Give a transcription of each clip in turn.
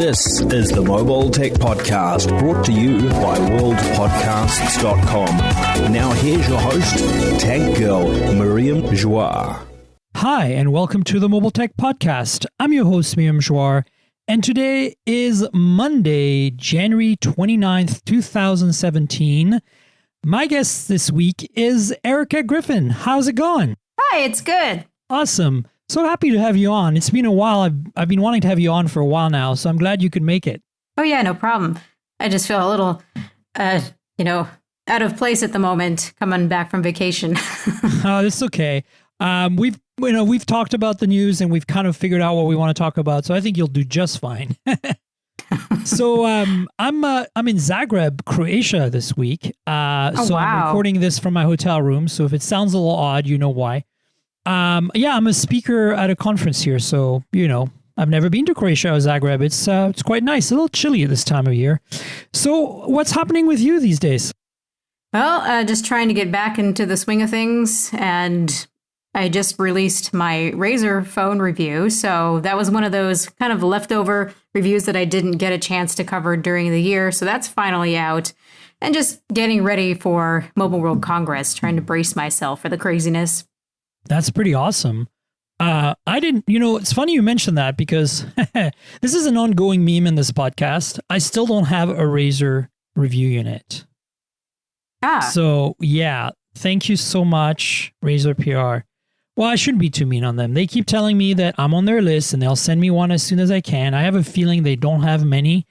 This is the Mobile Tech Podcast, brought to you by worldpodcasts.com. Now here's your host, Tech Girl, Miriam Joie. Hi, and welcome to the Mobile Tech Podcast. I'm your host, Miriam Joie, and today is Monday, January 29th, 2017. My guest this week is Erica Griffin. How's it going? Hi, it's good. Awesome. So happy to have you on. It's been a while. I've been wanting to have you on for a while now, so I'm glad you could make it. Oh yeah, no problem. I just feel a little, out of place at the moment, coming back from vacation. Oh, it's okay. We've talked about the news and we've kind of figured out what we want to talk about, so I think you'll do just fine. So I'm in Zagreb, Croatia this week. Wow. I'm recording this from my hotel room. So if it sounds a little odd, you know why. I'm a speaker at a conference here. So, I've never been to Croatia or Zagreb. It's quite nice. A little chilly at this time of year. So what's happening with you these days? Well, just trying to get back into the swing of things, and I just released my Razer Phone review. So that was one of those kind of leftover reviews that I didn't get a chance to cover during the year. So that's finally out, and just getting ready for Mobile World Congress, trying to brace myself for the craziness. That's pretty awesome. It's funny you mentioned that because this is an ongoing meme in this podcast. I still don't have a Razer review unit. So yeah, thank you so much, Razer PR. Well, I shouldn't be too mean on them. They keep telling me that I'm on their list and they'll send me one as soon as I can. I have a feeling they don't have many.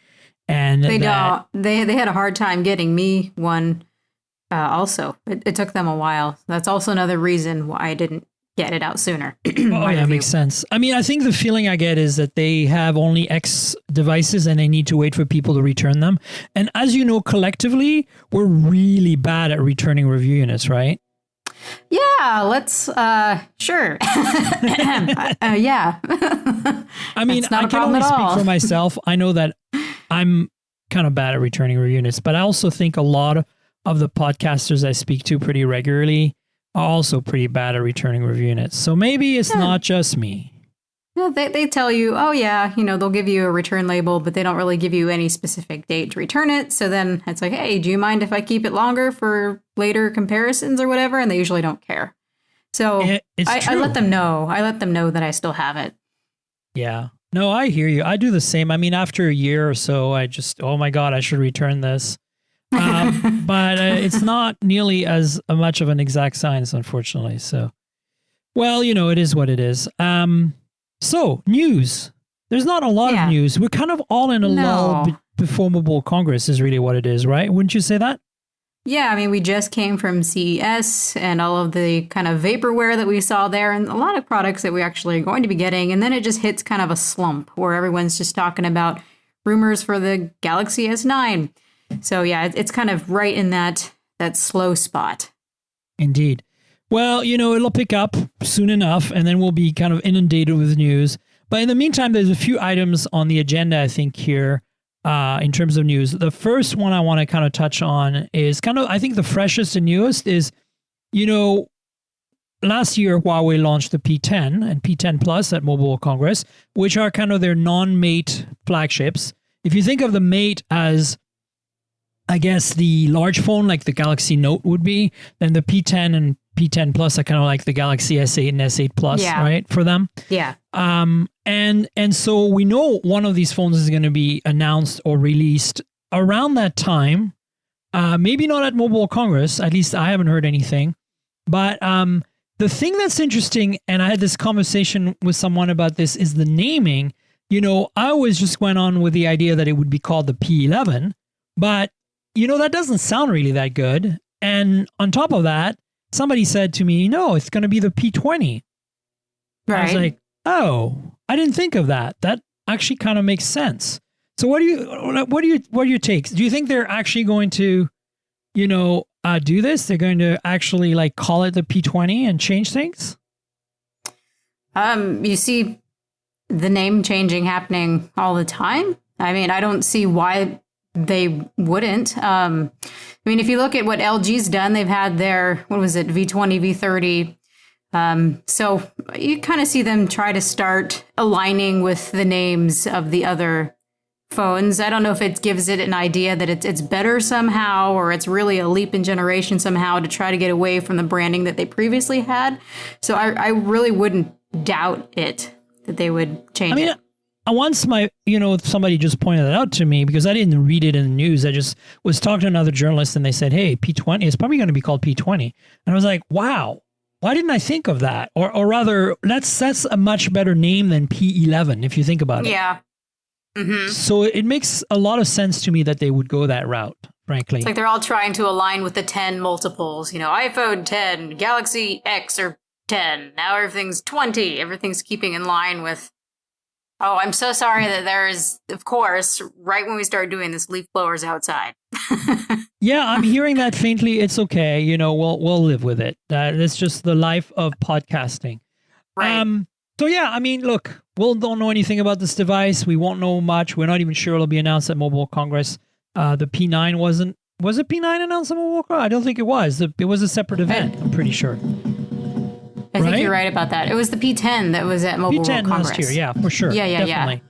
And they don't. They had a hard time getting me one. Also, it took them a while. That's also another reason why I didn't get it out sooner. Oh, yeah, makes sense. I mean, I think the feeling I get is that they have only X devices and they need to wait for people to return them. And as you know, collectively, we're really bad at returning review units, right? Yeah, let's, sure. Yeah. I mean, I can only speak for myself. I know that I'm kind of bad at returning review units, but I also think a lot of the podcasters I speak to pretty regularly are also pretty bad at returning review units. So maybe it's not just me. No, they tell you, oh yeah, they'll give you a return label, but they don't really give you any specific date to return it. So then it's like, hey, do you mind if I keep it longer for later comparisons or whatever? And they usually don't care. So I let them know. I let them know that I still have it. Yeah. No, I hear you. I do the same. I mean, after a year or so, I just, oh my God, I should return this. But it's not nearly as much of an exact science, unfortunately. So, well, it is what it is. So, news. There's not a lot of news. We're kind of all in a lull before Mobile Congress is really what it is, right? Wouldn't you say that? Yeah, I mean, we just came from CES and all of the kind of vaporware that we saw there and a lot of products that we actually are going to be getting. And then it just hits kind of a slump where everyone's just talking about rumors for the Galaxy S9. So, yeah, it's kind of right in that slow spot. Indeed. Well, it'll pick up soon enough, and then we'll be kind of inundated with news. But in the meantime, there's a few items on the agenda, I think, here in terms of news. The first one I want to kind of touch on is kind of, I think, the freshest and newest is, last year, Huawei launched the P10 and P10 Plus at Mobile Congress, which are kind of their non-Mate flagships. If you think of the Mate as, I guess, the large phone like the Galaxy Note would be, then the P10 and P10 Plus are kind of like the Galaxy S8 and S8 Plus, right, for them. Yeah. And so we know one of these phones is going to be announced or released around that time. Maybe not at Mobile Congress. At least I haven't heard anything. But the thing that's interesting, and I had this conversation with someone about this, is the naming. I always just went on with the idea that it would be called the P11, but that doesn't sound really that good. And on top of that, somebody said to me, no, it's going to be the P20. Right. I was like, oh, I didn't think of that. That actually kind of makes sense. So what are your takes? Do you think they're actually going to, do this? They're going to actually call it the P20 and change things? You see the name changing happening all the time. I mean, I don't see why they wouldn't. I mean, if you look at what LG's done, they've had their, V20, V30. So you kind of see them try to start aligning with the names of the other phones. I don't know if it gives it an idea that it's better somehow, or it's really a leap in generation somehow to try to get away from the branding that they previously had. So I really wouldn't doubt it that they would change it. Once somebody just pointed that out to me because I didn't read it in the news. I just was talking to another journalist and they said, hey, P20 is probably going to be called P20. And I was like, wow, why didn't I think of that? Or rather, that's a much better name than P11 if you think about it. Yeah. Mm-hmm. So it makes a lot of sense to me that they would go that route, frankly. It's like they're all trying to align with the 10 multiples. iPhone 10, Galaxy X are 10. Now everything's 20. Everything's keeping in line with... Oh, I'm so sorry that there is, of course, right when we start doing this, leaf blowers outside. Yeah, I'm hearing that faintly. It's okay. We'll live with it. It's just the life of podcasting. Right. So yeah, look, we don't know anything about this device. We won't know much. We're not even sure it'll be announced at Mobile World Congress. The P9 was it P9 announced at Mobile World Congress? I don't think it was. It was a separate event, I'm pretty sure. I think you're right about that. It was the P10 that was at Mobile World Congress. P10 last year, yeah, for sure. Yeah, definitely.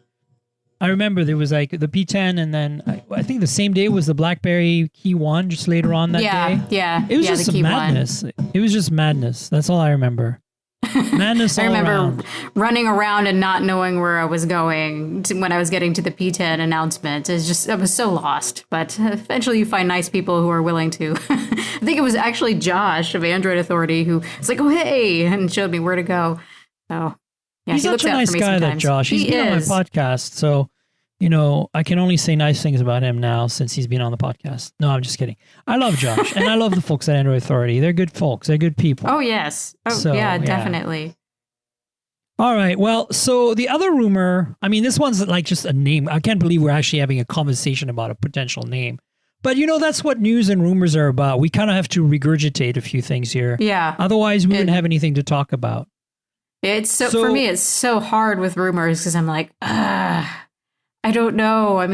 I remember there was like the P10 and then I think the same day was the BlackBerry Key 1 just later on that day. Yeah. It was just madness. It was just madness. That's all I remember. Madness all I remember around. running around and not knowing where I was going when I was getting to the P10 announcement. I was so lost. But eventually you find nice people who are willing to. I think it was actually Josh of Android Authority who was like, oh, hey, and showed me where to go. So, yeah, he's such a nice guy, that Josh. He's been on my podcast. So, I can only say nice things about him now since he's been on the podcast. No, I'm just kidding. I love Josh and I love the folks at Android Authority. They're good folks. They're good people. Oh, yes. Oh, so, yeah, definitely. All right. Well, so the other rumor, this one's like just a name. I can't believe we're actually having a conversation about a potential name. But, that's what news and rumors are about. We kind of have to regurgitate a few things here. Yeah. Otherwise, we wouldn't have anything to talk about. It's so for me, it's so hard with rumors because I'm like, I don't know.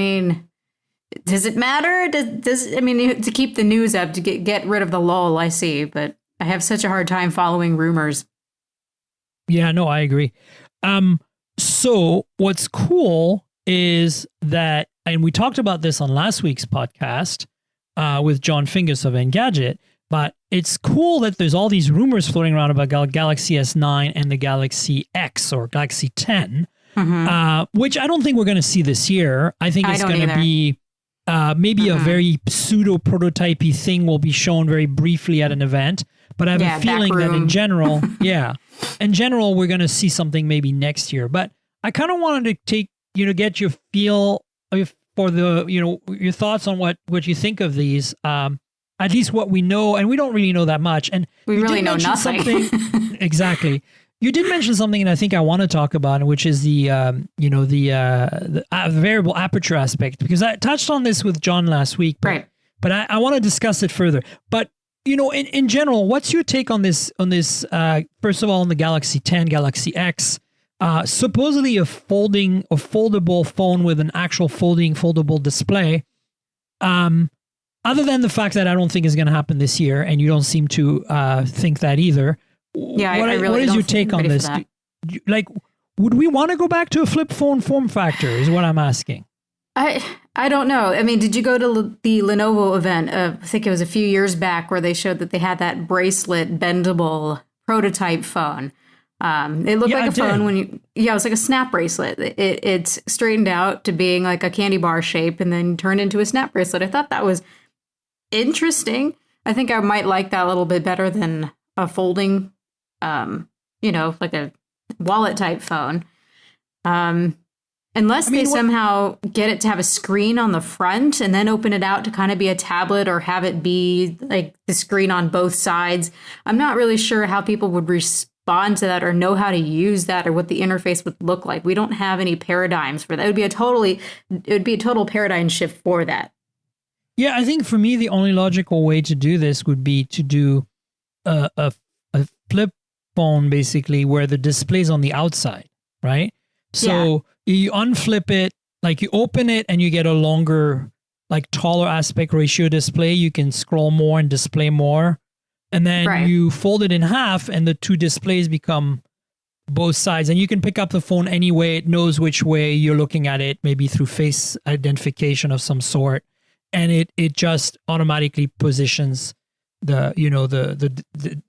Does it matter? To keep the news up, to get rid of the lull, I see. But I have such a hard time following rumors. Yeah, no, I agree. So what's cool is that, and we talked about this on last week's podcast with John Fingus of Engadget, but it's cool that there's all these rumors floating around about Galaxy S9 and the Galaxy X or Galaxy 10, which I don't think we're going to see this year. I think it's going to be maybe a very pseudo prototypey thing will be shown very briefly at an event. But I have a feeling that in general, we're going to see something maybe next year. But I kind of wanted to get your feel for the, your thoughts on what you think of these, at least what we know. And we don't really know that much. And we really know nothing. Exactly. You did mention something that I think I want to talk about, which is the variable aperture aspect, because I touched on this with John last week. But I want to discuss it further. But in general, what's your take on this? First of all, on the Galaxy 10, Galaxy X, supposedly a foldable phone with an actual foldable display. Other than the fact that I don't think is going to happen this year, and you don't seem to think that either. Yeah, what is your take on this? Would we want to go back to a flip phone form factor? Is what I'm asking. I don't know. Did you go to the Lenovo event? I think it was a few years back where they showed that they had that bracelet bendable prototype phone. It looked like a phone it was like a snap bracelet. It's straightened out to being like a candy bar shape and then turned into a snap bracelet. I thought that was interesting. I think I might like that a little bit better than a folding, like a wallet type phone. Unless they somehow get it to have a screen on the front and then open it out to kind of be a tablet or have it be like the screen on both sides. I'm not really sure how people would respond to that or know how to use that or what the interface would look like. We don't have any paradigms for that. It would be a total paradigm shift for that. Yeah, I think for me, the only logical way to do this would be to do a flip phone, basically, where the display's on the outside, right? So you unflip it, like you open it and you get a longer, like taller aspect ratio display. You can scroll more and display more. And then you fold it in half and the two displays become both sides, and you can pick up the phone anyway. It knows which way you're looking at it, maybe through face identification of some sort, and it just automatically positions the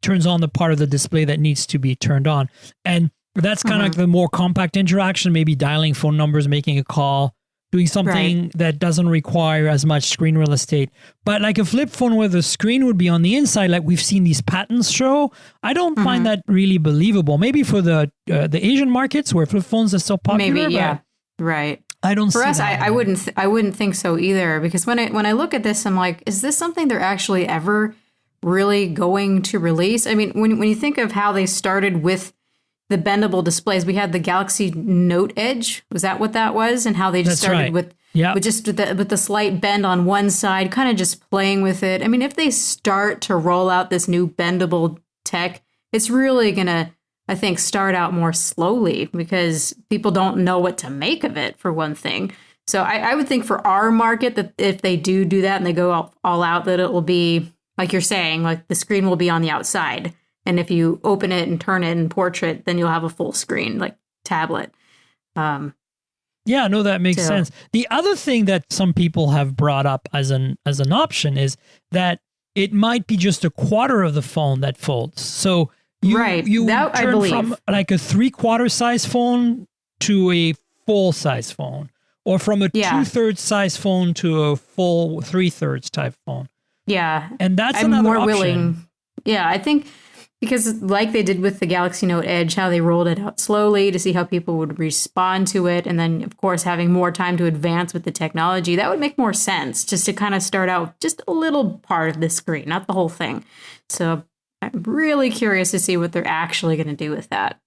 turns on the part of the display that needs to be turned on. And that's kind of like the more compact interaction, maybe dialing phone numbers, making a call, doing something that doesn't require as much screen real estate. But like a flip phone where the screen would be on the inside, like we've seen these patents show, I don't find that really believable. Maybe for the Asian markets where flip phones are so popular. Maybe, yeah. Right. I don't for see us, that. I wouldn't think so either, because when I look at this, I'm like, is this something they're actually ever really going to release? I mean, when you think of how they started with the bendable displays, we had the Galaxy Note Edge. Was that what that was? And how they just started with the slight bend on one side, kind of just playing with it. I mean, if they start to roll out this new bendable tech, it's really going to, I think, start out more slowly because people don't know what to make of it, for one thing. So I would think for our market that if they do that and they go all out, that it will be, like you're saying, like the screen will be on the outside. And if you open it and turn it in portrait, then you'll have a full screen, like tablet. Yeah, no, that makes sense. The other thing that some people have brought up as an option is that it might be just a quarter of the phone that folds. So you turn from like a 3/4 size phone to a full size phone, or from a 2/3 size phone to a full 3/3 type phone. Yeah. And that's I'm another more option. willing. Yeah, I think because like they did with the Galaxy Note Edge, how they rolled it out slowly to see how people would respond to it. And then, of course, having more time to advance with the technology, that would make more sense just to kind of start out just a little part of the screen, not the whole thing. So I'm really curious to see what they're actually going to do with that.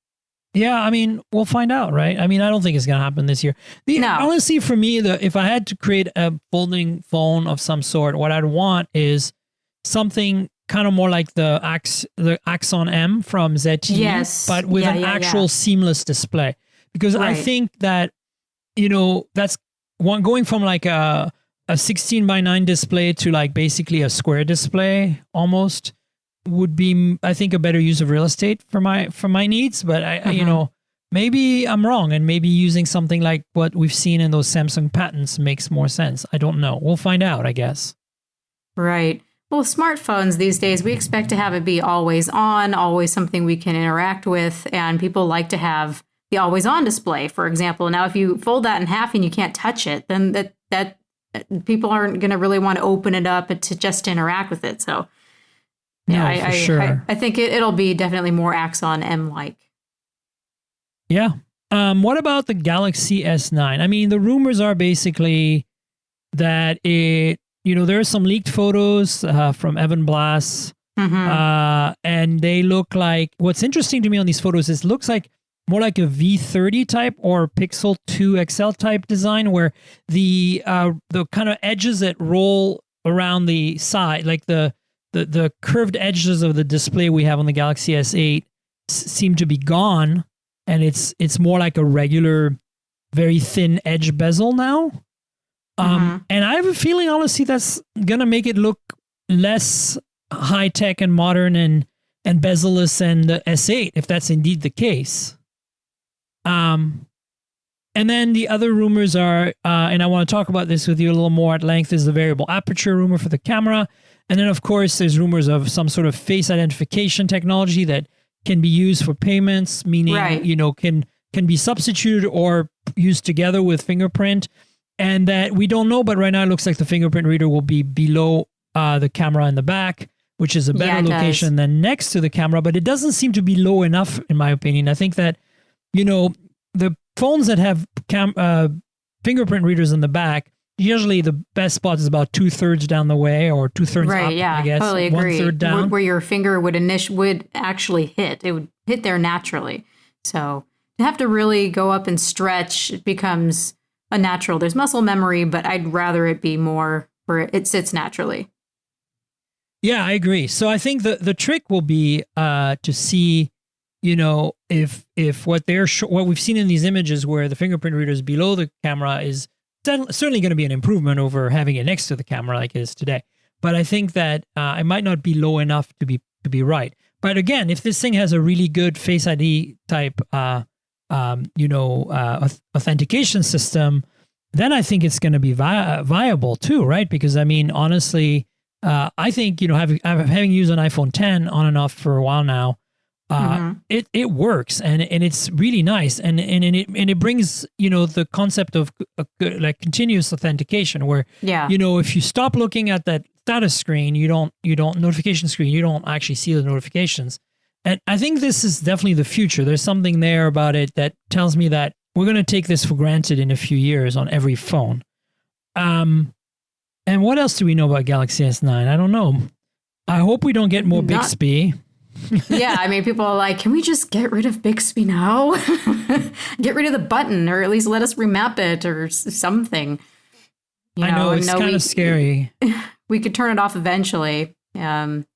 Yeah, I mean, we'll find out, right? I mean, I don't think it's going to happen this year. Honestly, for me, if I had to create a folding phone of some sort, what I'd want is something kind of more like the Axon M from ZTE, but with an actual seamless display. Because I think that, that's going from like a 16:9 display to like basically a square display almost would be, I think, a better use of real estate for my needs. But maybe I'm wrong, and maybe using something like what we've seen in those Samsung patents makes more sense. I don't know. We'll find out, I guess. Right. Well, smartphones these days, we expect to have it be always on, always something we can interact with, and people like to have the always on display, for example. Now, if you fold that in half and you can't touch it, then that people aren't going to really want to open it up to just interact with it. So, yeah, sure. I think it'll be definitely more Axon M-like. Yeah. What about the Galaxy S9? I mean, the rumors are basically that there are some leaked photos from Evan Blass, and they look like, what's interesting to me on these photos is it looks like more like a V30 type or Pixel 2 XL type design, where the kind of edges that roll around the side, like the curved edges of the display we have on the Galaxy S8 seem to be gone, and it's more like a regular, very thin edge bezel now. And I have a feeling, honestly, that's going to make it look less high-tech and modern and bezel-less than the S8, if that's indeed the case. And then the other rumors are, and I want to talk about this with you a little more at length, is the variable aperture rumor for the camera. And then, of course, there's rumors of some sort of face identification technology that can be used for payments, meaning, can be substituted or used together with fingerprint. And that we don't know, but right now it looks like the fingerprint reader will be below the camera in the back, which is a better location than next to the camera, but it doesn't seem to be low enough, in my opinion. I think that, the phones that have fingerprint readers in the back, usually the best spot is about 2/3 down the way, or 2/3 up, I guess. Totally agree. 1/3 down. Where your finger would actually hit. It would hit there naturally. So to have to really go up and stretch, it becomes a natural. There's muscle memory, but I'd rather it be more where it sits naturally. Yeah, I agree. So I think the trick will be to see, if what we've seen in these images where the fingerprint reader is below the camera is certainly going to be an improvement over having it next to the camera like it is today. But I think that it might not be low enough to be right. But again, if this thing has a really good Face ID type, authentication system, then I think it's going to be viable too, right? Because I mean, honestly, I think, having used an iPhone 10 on and off for a while now, it works and it's really nice. And it brings, the concept of like continuous authentication where, if you stop looking at that status screen, notification screen, you don't actually see the notifications. And I think this is definitely the future. There's something there about it that tells me that we're going to take this for granted in a few years on every phone. And what else do we know about Galaxy S9? I don't know. I hope we don't get more Bixby. Yeah, I mean, people are like, can we just get rid of Bixby now? Get rid of the button, or at least let us remap it or something. I know, it's kind of scary. We could turn it off eventually,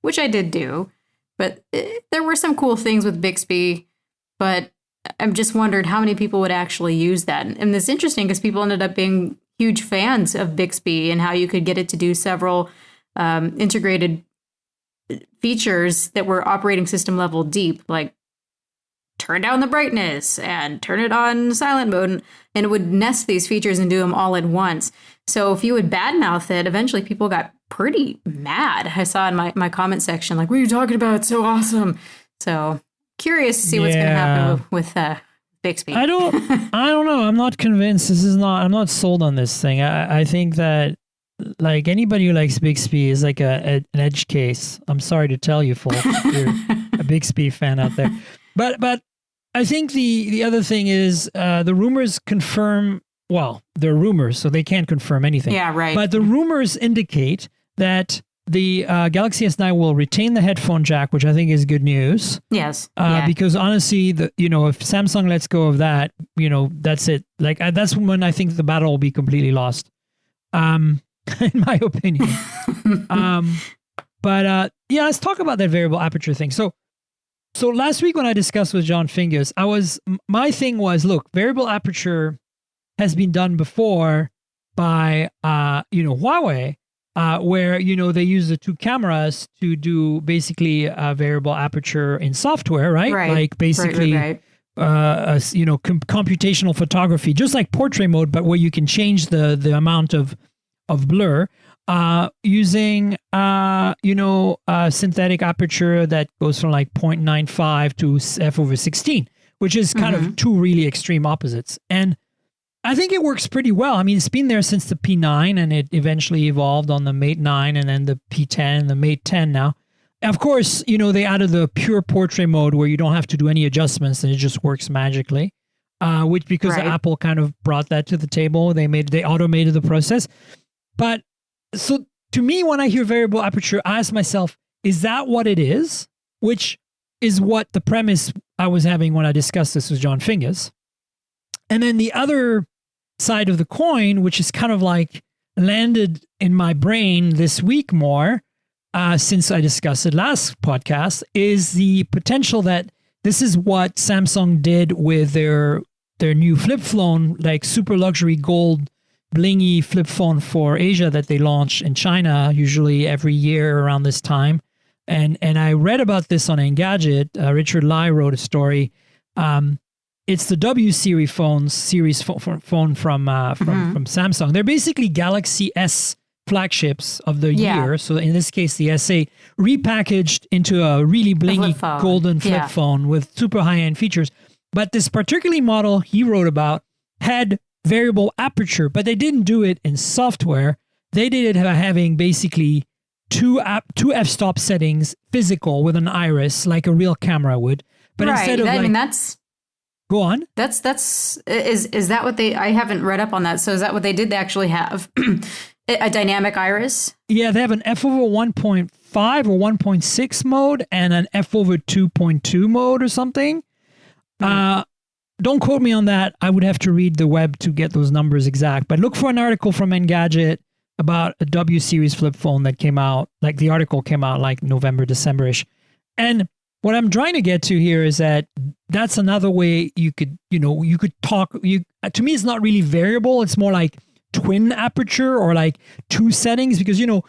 which I did do. But there were some cool things with Bixby, but I'm just wondered how many people would actually use that. And it's interesting because people ended up being huge fans of Bixby and how you could get it to do several integrated features that were operating system level deep, like turn down the brightness and turn it on silent mode, and it would nest these features and do them all at once. So if you would badmouth it, eventually people got pretty mad. I saw in my comment section, like, what are you talking about? It's so awesome. So curious to see what's going to happen with Bixby. I don't know. I'm not convinced. I'm not sold on this thing. I think that like anybody who likes Bixby is like an edge case. I'm sorry to tell you, folks, if you're a Bixby fan out there. But I think the other thing is the rumors confirm. Well, they're rumors, so they can't confirm anything. Yeah, right. But the rumors indicate that the Galaxy S9 will retain the headphone jack, which I think is good news. Yes. Because honestly, if Samsung lets go of that, that's it. Like that's when I think the battle will be completely lost. In my opinion. But let's talk about that variable aperture thing. So last week when I discussed with John Fingers, my thing was, look, variable aperture has been done before by Huawei, where they use the two cameras to do basically a variable aperture in software, right? Like basically computational photography, just like portrait mode, but where you can change the amount of blur using synthetic aperture that goes from like 0.95 to f/16, which is kind of two really extreme opposites. And I think it works pretty well. I mean, it's been there since the P9, and it eventually evolved on the Mate 9 and then the P10 and the Mate 10 now. Of course, they added the pure portrait mode where you don't have to do any adjustments and it just works magically, which because Apple kind of brought that to the table, they automated the process. But so to me, when I hear variable aperture, I ask myself, is that what it is? Which is what the premise I was having when I discussed this with John Fingers. And then the other side of the coin, which is kind of like landed in my brain this week more, since I discussed it last podcast, is the potential that this is what Samsung did with their new flip phone, like super luxury gold blingy flip phone for Asia that they launch in China usually every year around this time. And I read about this on Engadget. Richard Lai wrote a story. It's the W series phone from Samsung. They're basically Galaxy S flagships of the year. So in this case, the S8 repackaged into a really blingy golden flip phone with super high-end features. But this particular model he wrote about had variable aperture, but they didn't do it in software. They did it by having basically two f-stop settings, physical with an iris, like a real camera would. But instead of that's... Go on. Is that what they... I haven't read up on that. So is that what they did? They actually have a dynamic iris? Yeah, they have an f/1.5 or 1.6 mode and an f/2.2 mode or something. Don't quote me on that. I would have to read the web to get those numbers exact. But look for an article from Engadget about a W series flip phone that came out. Like the article came out like November, December-ish. And what I'm trying to get to here is that that's another way you could talk. To me, it's not really variable. It's more like twin aperture or like two settings because, even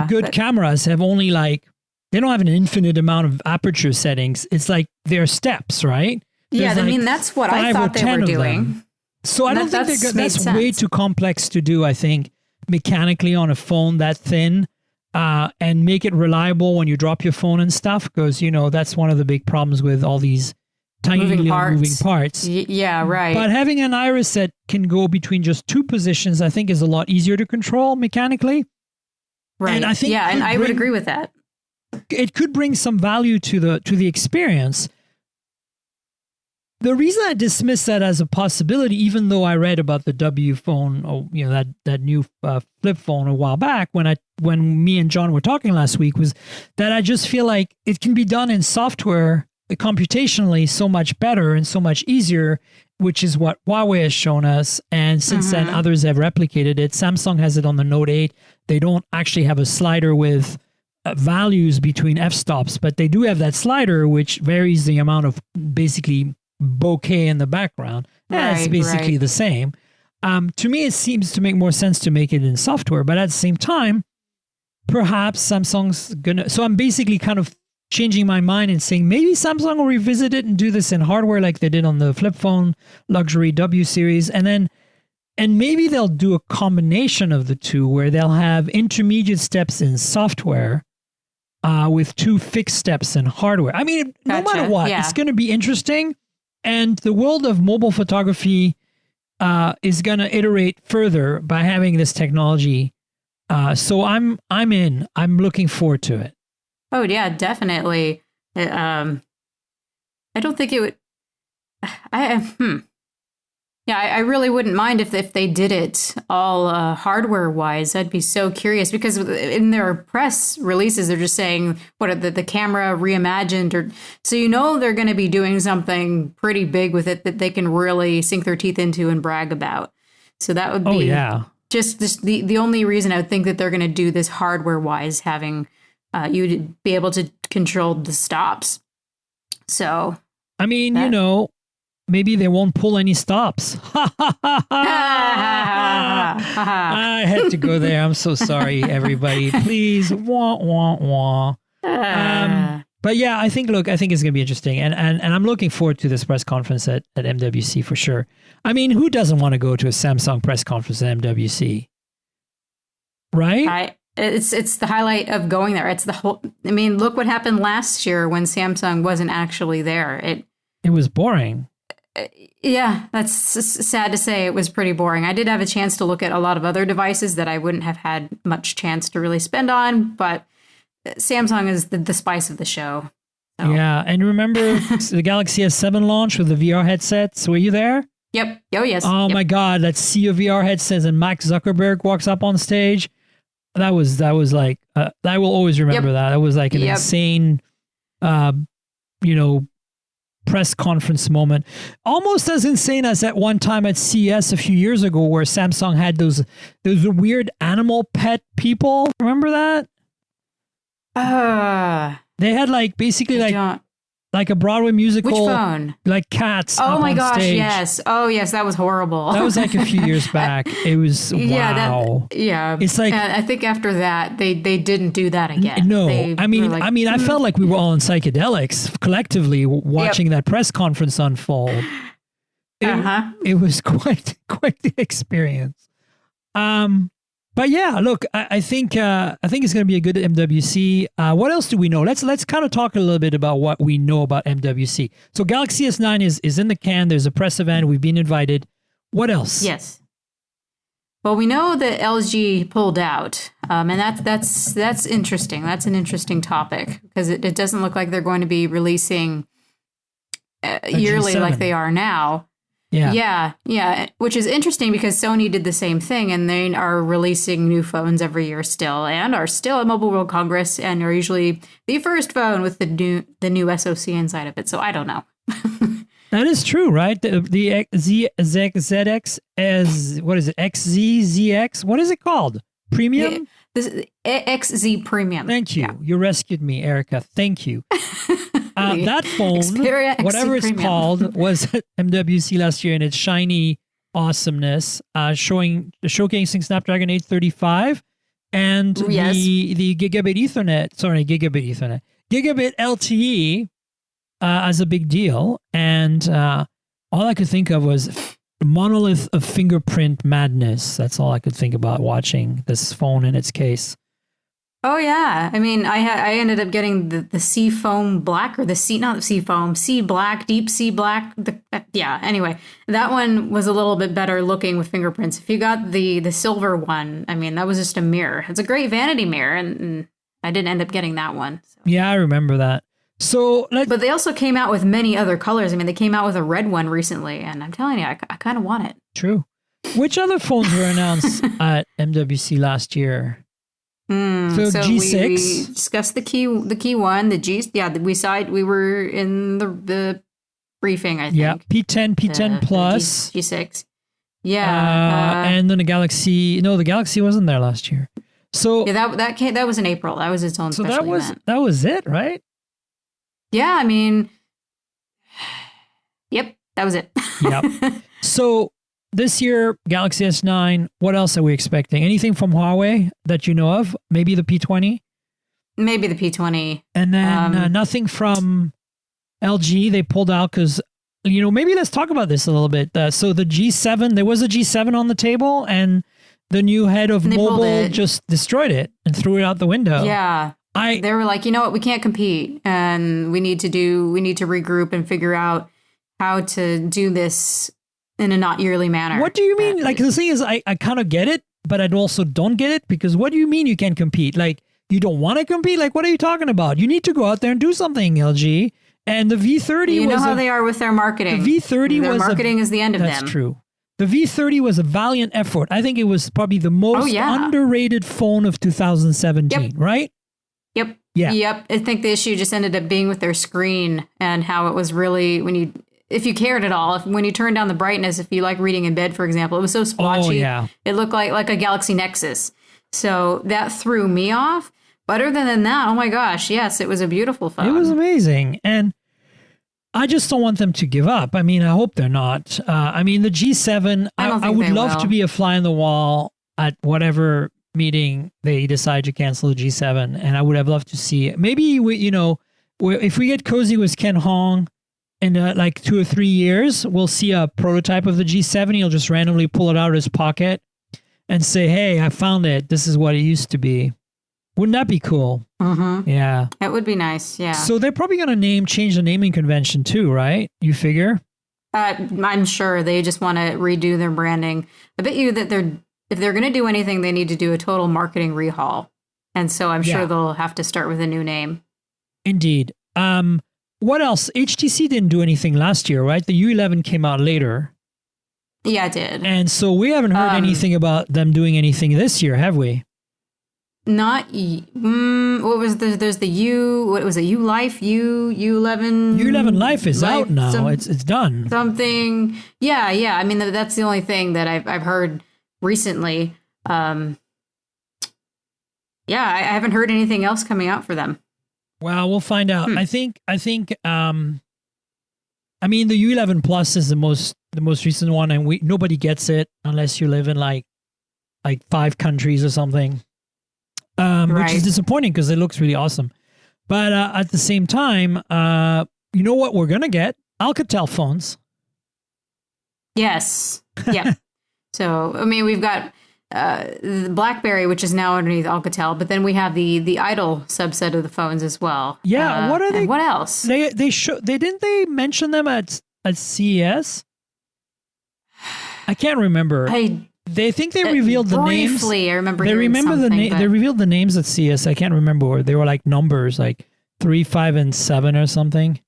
good cameras have only like they don't have an infinite amount of aperture settings. It's like there are steps, right? Yeah, There's I mean, like that's what I 5 or thought they 10 were of doing. them. So I don't think that's way sense. too complex to do, I think, mechanically on a phone that thin, and make it reliable when you drop your phone and stuff, because, you know, that's one of the big problems with all these tiny moving parts. Yeah, right. But having an iris that can go between just 2 positions, I think, is a lot easier to control mechanically. Right. And I think and I would agree with that. It could bring some value to the experience. The reason I dismiss that as a possibility, even though I read about the W phone, or you know, that new flip phone a while back when me and John were talking last week, was that I just feel like it can be done in software computationally so much better and so much easier, which is what Huawei has shown us. And since then, others have replicated it. Samsung has it on the Note 8. They don't actually have a slider with values between f-stops, but they do have that slider which varies the amount of basically bokeh in the background. It's basically the same. To me, it seems to make more sense to make it in software, but at the same time, perhaps Samsung's gonna. So I'm basically kind of changing my mind and saying maybe Samsung will revisit it and do this in hardware like they did on the flip phone luxury W series, and maybe they'll do a combination of the two where they'll have intermediate steps in software with 2 fixed steps in hardware. I mean, no matter what, it's going to be interesting. And the world of mobile photography is going to iterate further by having this technology. So I'm in. I'm looking forward to it. Oh yeah, definitely. I don't think it would. Yeah, I really wouldn't mind if they did it all hardware wise. I'd be so curious, because in their press releases, they're just saying what the camera reimagined, or so you know they're going to be doing something pretty big with it that they can really sink their teeth into and brag about. So that would be just the only reason I would think that they're going to do this hardware wise, having you be able to control the stops. So I mean, you know. Maybe they won't pull any stops. I had to go there. I'm so sorry, everybody. Please, wah, wah, wah. But yeah, I think it's going to be interesting. And I'm looking forward to this press conference at MWC for sure. I mean, who doesn't want to go to a Samsung press conference at MWC? Right? It's the highlight of going there. It's the whole, I mean, look what happened last year when Samsung wasn't actually there. It was boring. Yeah, that's sad to say. It was pretty boring. I did have a chance to look at a lot of other devices that I wouldn't have had much chance to really spend on, but Samsung is the spice of the show. So. Yeah, and remember the Galaxy S7 launch with the VR headsets? Were you there? Yep. Oh, yes. Oh, my God, that sea of VR headsets and Max Zuckerberg walks up on stage. That was like, I will always remember that. That was like an insane, press conference moment, almost as insane as that one time at CES a few years ago where Samsung had those weird animal pet people. Remember that? They had basically like a Broadway musical. Which phone? Like cats. Oh my gosh, stage. yes. Oh yes, that was horrible. That was like a few years back. It was wow. It's like I think after that they didn't do that again. No, I felt like we were all in psychedelics collectively watching that press conference unfold. It was quite the experience. But yeah, look, I think it's going to be a good MWC. What else do we know? Let's kind of talk a little bit about what we know about MWC. So Galaxy S9 is in the can. There's a press event. We've been invited. What else? Yes. Well, we know that LG pulled out, and that's interesting. That's an interesting topic because it doesn't look like they're going to be releasing yearly G7. like they are now. Yeah. Which is interesting because Sony did the same thing, and they are releasing new phones every year still, and are still at Mobile World Congress, and are usually the first phone with the new SoC inside of it. So I don't know. That is true, right? The ZX as what is it? XZX? What is it called? Premium? This XZ Premium. Thank you. Yeah. You rescued me, Erica. Thank you. That phone, Xperia whatever it's Premium. called, was at MWC last year in its shiny awesomeness, showcasing Snapdragon 835 and Yes. the gigabit LTE as a big deal. And all I could think of was monolith of fingerprint madness. That's all I could think about watching this phone in its case. Oh yeah, I mean, I ended up getting the sea foam black, or not the sea foam, sea black, deep sea black. Yeah. Anyway, that one was a little bit better looking with fingerprints. If you got the silver one, I mean, that was just a mirror. It's a great vanity mirror, and I didn't end up getting that one. So. Yeah, I remember that. So, but they also came out with many other colors. I mean, they came out with a red one recently, and I'm telling you, I kind of want it. True. Which other phones were announced at MWC last year? So G6. We discussed the key one, the G. Yeah, we were in the briefing. I think. Yeah, P10 Plus, G6. Yeah, and then the Galaxy. No, the Galaxy wasn't there last year. So yeah, that was in April. That was its own. So special event. that was it, right? Yeah, I mean, yep, that was it. Yep. So this year, Galaxy S9, what else are we expecting? Anything from Huawei that you know of? Maybe the P20? Maybe the P20. And then nothing from LG. They pulled out because, maybe let's talk about this a little bit. So the G7, there was a G7 on the table, and the new head of mobile just destroyed it and threw it out the window. Yeah. They were like, you know what, we can't compete, and we need to regroup and figure out how to do this in a not yearly manner. What do you mean? Like, the thing is, I kind of get it, but I also don't get it, because what do you mean you can't compete? Like, you don't want to compete? Like, what are you talking about? You need to go out there and do something, LG. And the V30 you know how they are with their marketing. The V30 their marketing is the end of them. That's true. The V30 was a valiant effort. I think it was probably the most underrated phone of 2017, right? Yep. Yeah. Yep. I think the issue just ended up being with their screen, and how it was really, if you cared at all, when you turned down the brightness, if you like reading in bed, for example, it was so splotchy. Oh, yeah. It looked like a Galaxy Nexus. So that threw me off. But other than that, oh my gosh, yes, it was a beautiful phone. It was amazing. And I just don't want them to give up. I mean, I hope they're not. The G7, I would love to be a fly on the wall at whatever meeting they decide to cancel the G7, and I would have loved to see it. Maybe if we get cozy with Ken Hong in like 2 or 3 years, we'll see a prototype of the G7. He'll just randomly pull it out of his pocket and say, "Hey, I found it. This is what it used to be." Wouldn't that be cool? Mm-hmm. Yeah, that would be nice. Yeah. So they're probably going to change the naming convention too, right? You figure? I'm sure they just want to redo their branding. I bet you that if they're going to do anything, they need to do a total marketing rehaul. And so I'm sure they'll have to start with a new name. Indeed. What else? HTC didn't do anything last year, right? The U11 came out later. Yeah, it did. And so we haven't heard anything about them doing anything this year, have we? Not, what was there's the what was it, U Life, U11? U11 Life is out now. It's done. Something. Yeah. I mean, that's the only thing that I've heard recently. I haven't heard anything else coming out for them. Well, we'll find out. I think the U11 Plus is the most recent one, and nobody gets it unless you live in like 5 countries or something. Which is disappointing because it looks really awesome. But at the same time, you know what we're going to get? Alcatel phones. Yes. Yeah. So, I mean, we've got the BlackBerry, which is now underneath Alcatel, but then we have the Idol subset of the phones as well. Yeah. What are they? What else? They didn't they mention them at CES? I can't remember. They think they revealed the names. Briefly, I remember. They They revealed the names at CES. I can't remember. They were like numbers, like 3, 5, and 7 or something.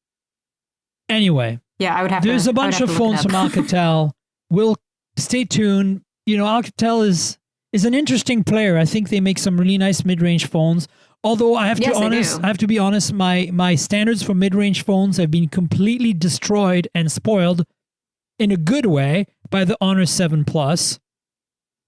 Anyway. Yeah, I would have. There's a bunch of phones from Alcatel. We'll stay tuned. Alcatel is an interesting player. I think they make some really nice mid-range phones. Although I have to be honest, my standards for mid-range phones have been completely destroyed and spoiled in a good way by the Honor 7 Plus,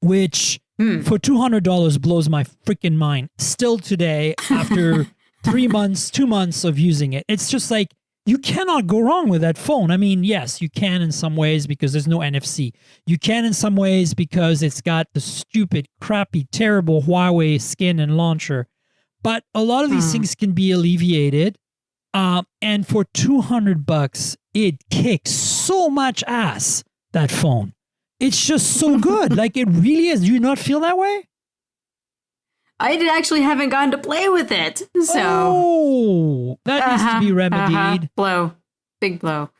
which for $200 blows my freaking mind still today after 2 months of using it. It's just like, you cannot go wrong with that phone. I mean, yes, you can in some ways because there's no NFC. You can in some ways because it's got the stupid, crappy, terrible Huawei skin and launcher. But a lot of these things can be alleviated. And for $200, it kicks so much ass, that phone. It's just so good. Like, it really is. Do you not feel that way? I actually haven't gotten to play with it. So that needs to be remedied. Blow. Big blow.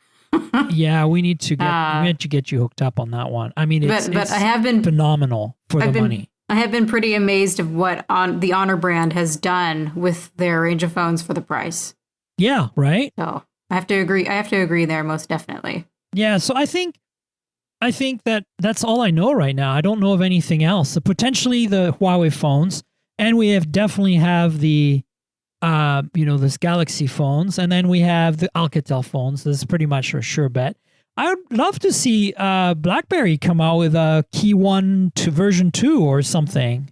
Yeah, we need to get you hooked up on that one. I mean, it's I have been phenomenal for the money. I have been pretty amazed of what the Honor brand has done with their range of phones for the price. Yeah, right? So I have to agree there, most definitely. Yeah, so I think that that's all I know right now. I don't know of anything else. So potentially the Huawei phones, and we definitely have the this Galaxy phones, and then we have the Alcatel phones. This is pretty much a sure bet. I would love to see BlackBerry come out with a Key 1 to version 2 or something.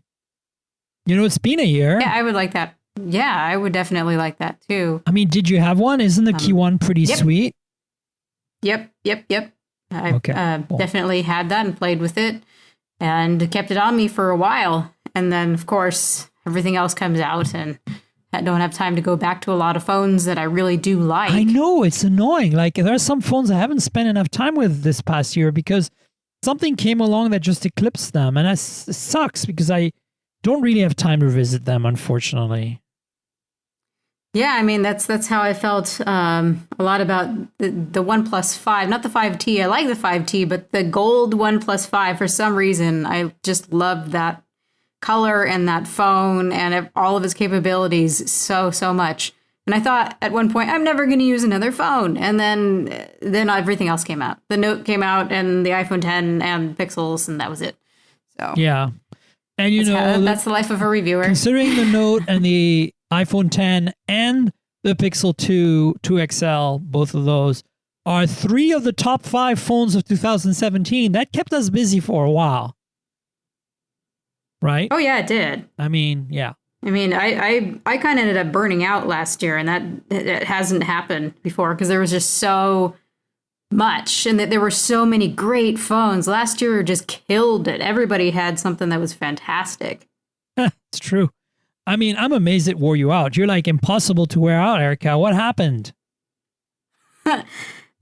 It's been a year. Yeah, I would like that. Yeah, I would definitely like that too. I mean, did you have one? Isn't the Key 1 pretty sweet? Yep. I definitely had that and played with it and kept it on me for a while. And then, of course, everything else comes out and I don't have time to go back to a lot of phones that I really do like. I know, it's annoying. Like, there are some phones I haven't spent enough time with this past year because something came along that just eclipsed them. And it sucks because I don't really have time to visit them, unfortunately. Yeah, I mean, that's how I felt a lot about the OnePlus 5. Not the 5T. I like the 5T, but the gold OnePlus 5, for some reason, I just loved that color and that phone and all of its capabilities so much. And I thought at one point, I'm never going to use another phone. And then everything else came out. The Note came out and the iPhone 10 and Pixels, and that was it. So yeah. And that's the life of a reviewer. Considering the Note and the iPhone 10 and the Pixel 2 XL, both of those are 3 of the top 5 phones of 2017. That kept us busy for a while. Right? Oh, yeah, it did. I mean, yeah. I mean, I kind of ended up burning out last year, and that hasn't happened before because there was just so much and that there were so many great phones. Last year just killed it. Everybody had something that was fantastic. It's true. I mean, I'm amazed it wore you out. You're like impossible to wear out, Erica. What happened?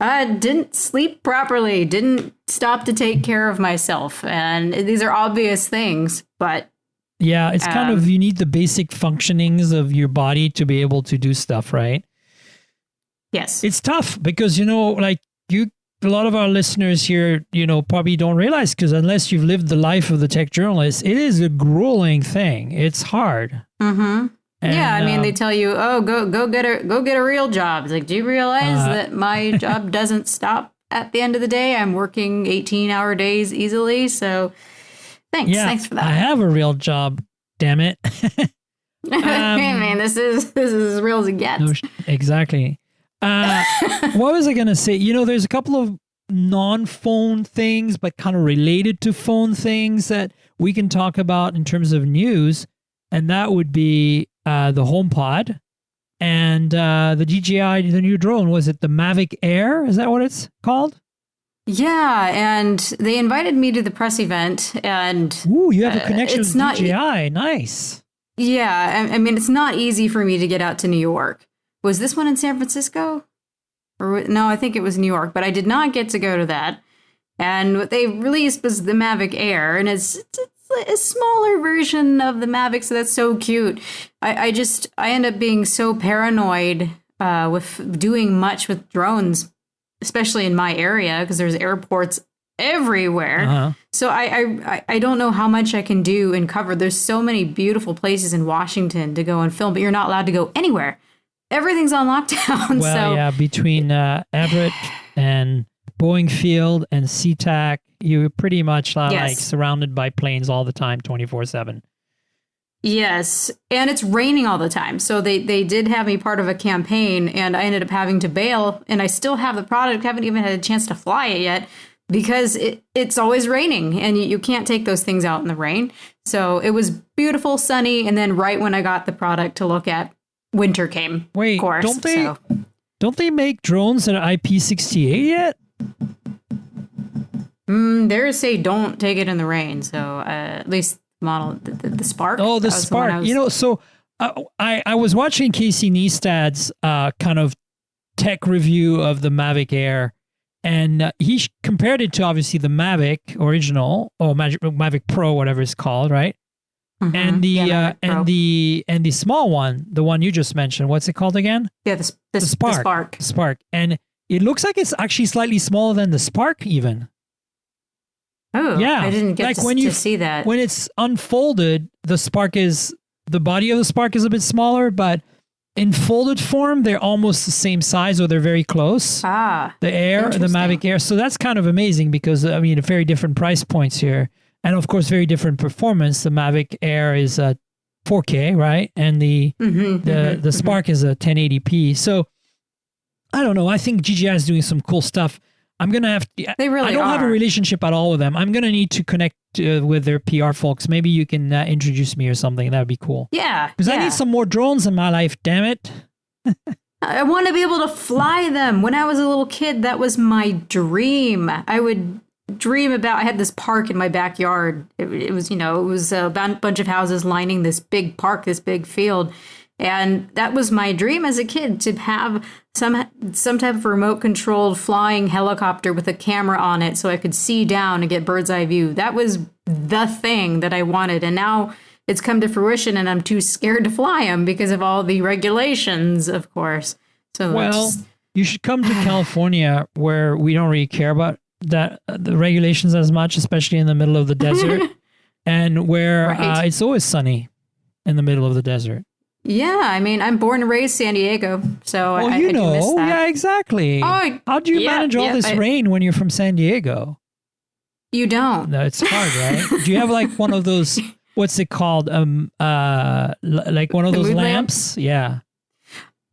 I didn't sleep properly, didn't stop to take care of myself. And these are obvious things, but... Yeah, it's kind of, you need the basic functionings of your body to be able to do stuff, right? Yes. It's tough because, a lot of our listeners here, probably don't realize because unless you've lived the life of the tech journalist, it is a grueling thing. It's hard. Mm-hmm. And, yeah, I mean, they tell you, oh, go get a real job. It's like, do you realize that my job doesn't stop at the end of the day? I'm working 18-hour days easily. So thanks for that. I have a real job. Damn it. I mean, this is as real as it gets. No, exactly. What was I going to say? There's a couple of non-phone things, but kind of related to phone things that we can talk about in terms of news. And that would be the HomePod and the DJI, the new drone. Was it the Mavic Air? Is that what it's called? Yeah, and they invited me to the press event. And ooh, you have a connection with DJI. Nice. Yeah, I mean, it's not easy for me to get out to New York. Was this one in San Francisco? No, I think it was New York, but I did not get to go to that. And what they released was the Mavic Air, and it's a smaller version of the Mavic, so that's so cute. I end up being so paranoid with doing much with drones, especially in my area, because there's airports everywhere. Uh-huh. So I don't know how much I can do and cover. There's so many beautiful places in Washington to go and film, but you're not allowed to go anywhere. Everything's on lockdown. Well, yeah, between Everett and Boeing Field and SeaTac, you're pretty much like surrounded by planes all the time, 24/7. Yes, and it's raining all the time. So they did have me part of a campaign, and I ended up having to bail, and I still have the product. Haven't even had a chance to fly it yet because it's always raining, and you can't take those things out in the rain. So it was beautiful, sunny, and then right when I got the product to look at, winter came. Wait, of course, don't they? Don't they make drones that are IP68 yet? There's say don't take it in the rain. So at least model the Spark. Oh, the Spark. So I was watching Casey Neistat's kind of tech review of the Mavic Air, and he compared it to obviously the Mavic original or Mavic Pro, whatever it's called, right? Mm-hmm. And the small one, the one you just mentioned. What's it called again? Yeah, the Spark. Spark, and it looks like it's actually slightly smaller than the Spark, even. Oh, yeah. I didn't get to see that. When it's unfolded, the body of the Spark is a bit smaller, but in folded form, they're almost the same size or they're very close. The Mavic Air. So that's kind of amazing because, I mean, very different price points here. And of course, very different performance. The Mavic Air is 4K, right? And the Spark is a 1080p. So I don't know. I think DJI is doing some cool stuff. I'm going to have to, they really I don't have a relationship at all with them. I'm going to need to connect with their PR folks. Maybe you can introduce me or something. That would be cool. Yeah. Because I need some more drones in my life, damn it. I want to be able to fly them. When I was a little kid, that was my dream. I would dream about, I had this park in my backyard. It was, it was a bunch of houses lining this big park, this big field. And that was my dream as a kid, to have some type of remote controlled flying helicopter with a camera on it so I could see down and get bird's eye view. That was the thing that I wanted. And now it's come to fruition and I'm too scared to fly them because of all the regulations, of course. So you should come to California where we don't really care about the regulations as much, especially in the middle of the desert and where it's always sunny in the middle of the desert. Yeah, I mean, I'm born and raised San Diego, so I do miss that. Yeah, exactly. How do you manage all this rain when you're from San Diego? You don't. No, it's hard, right? Do you have like one of those? What's it called? Like one of those lamps? Yeah.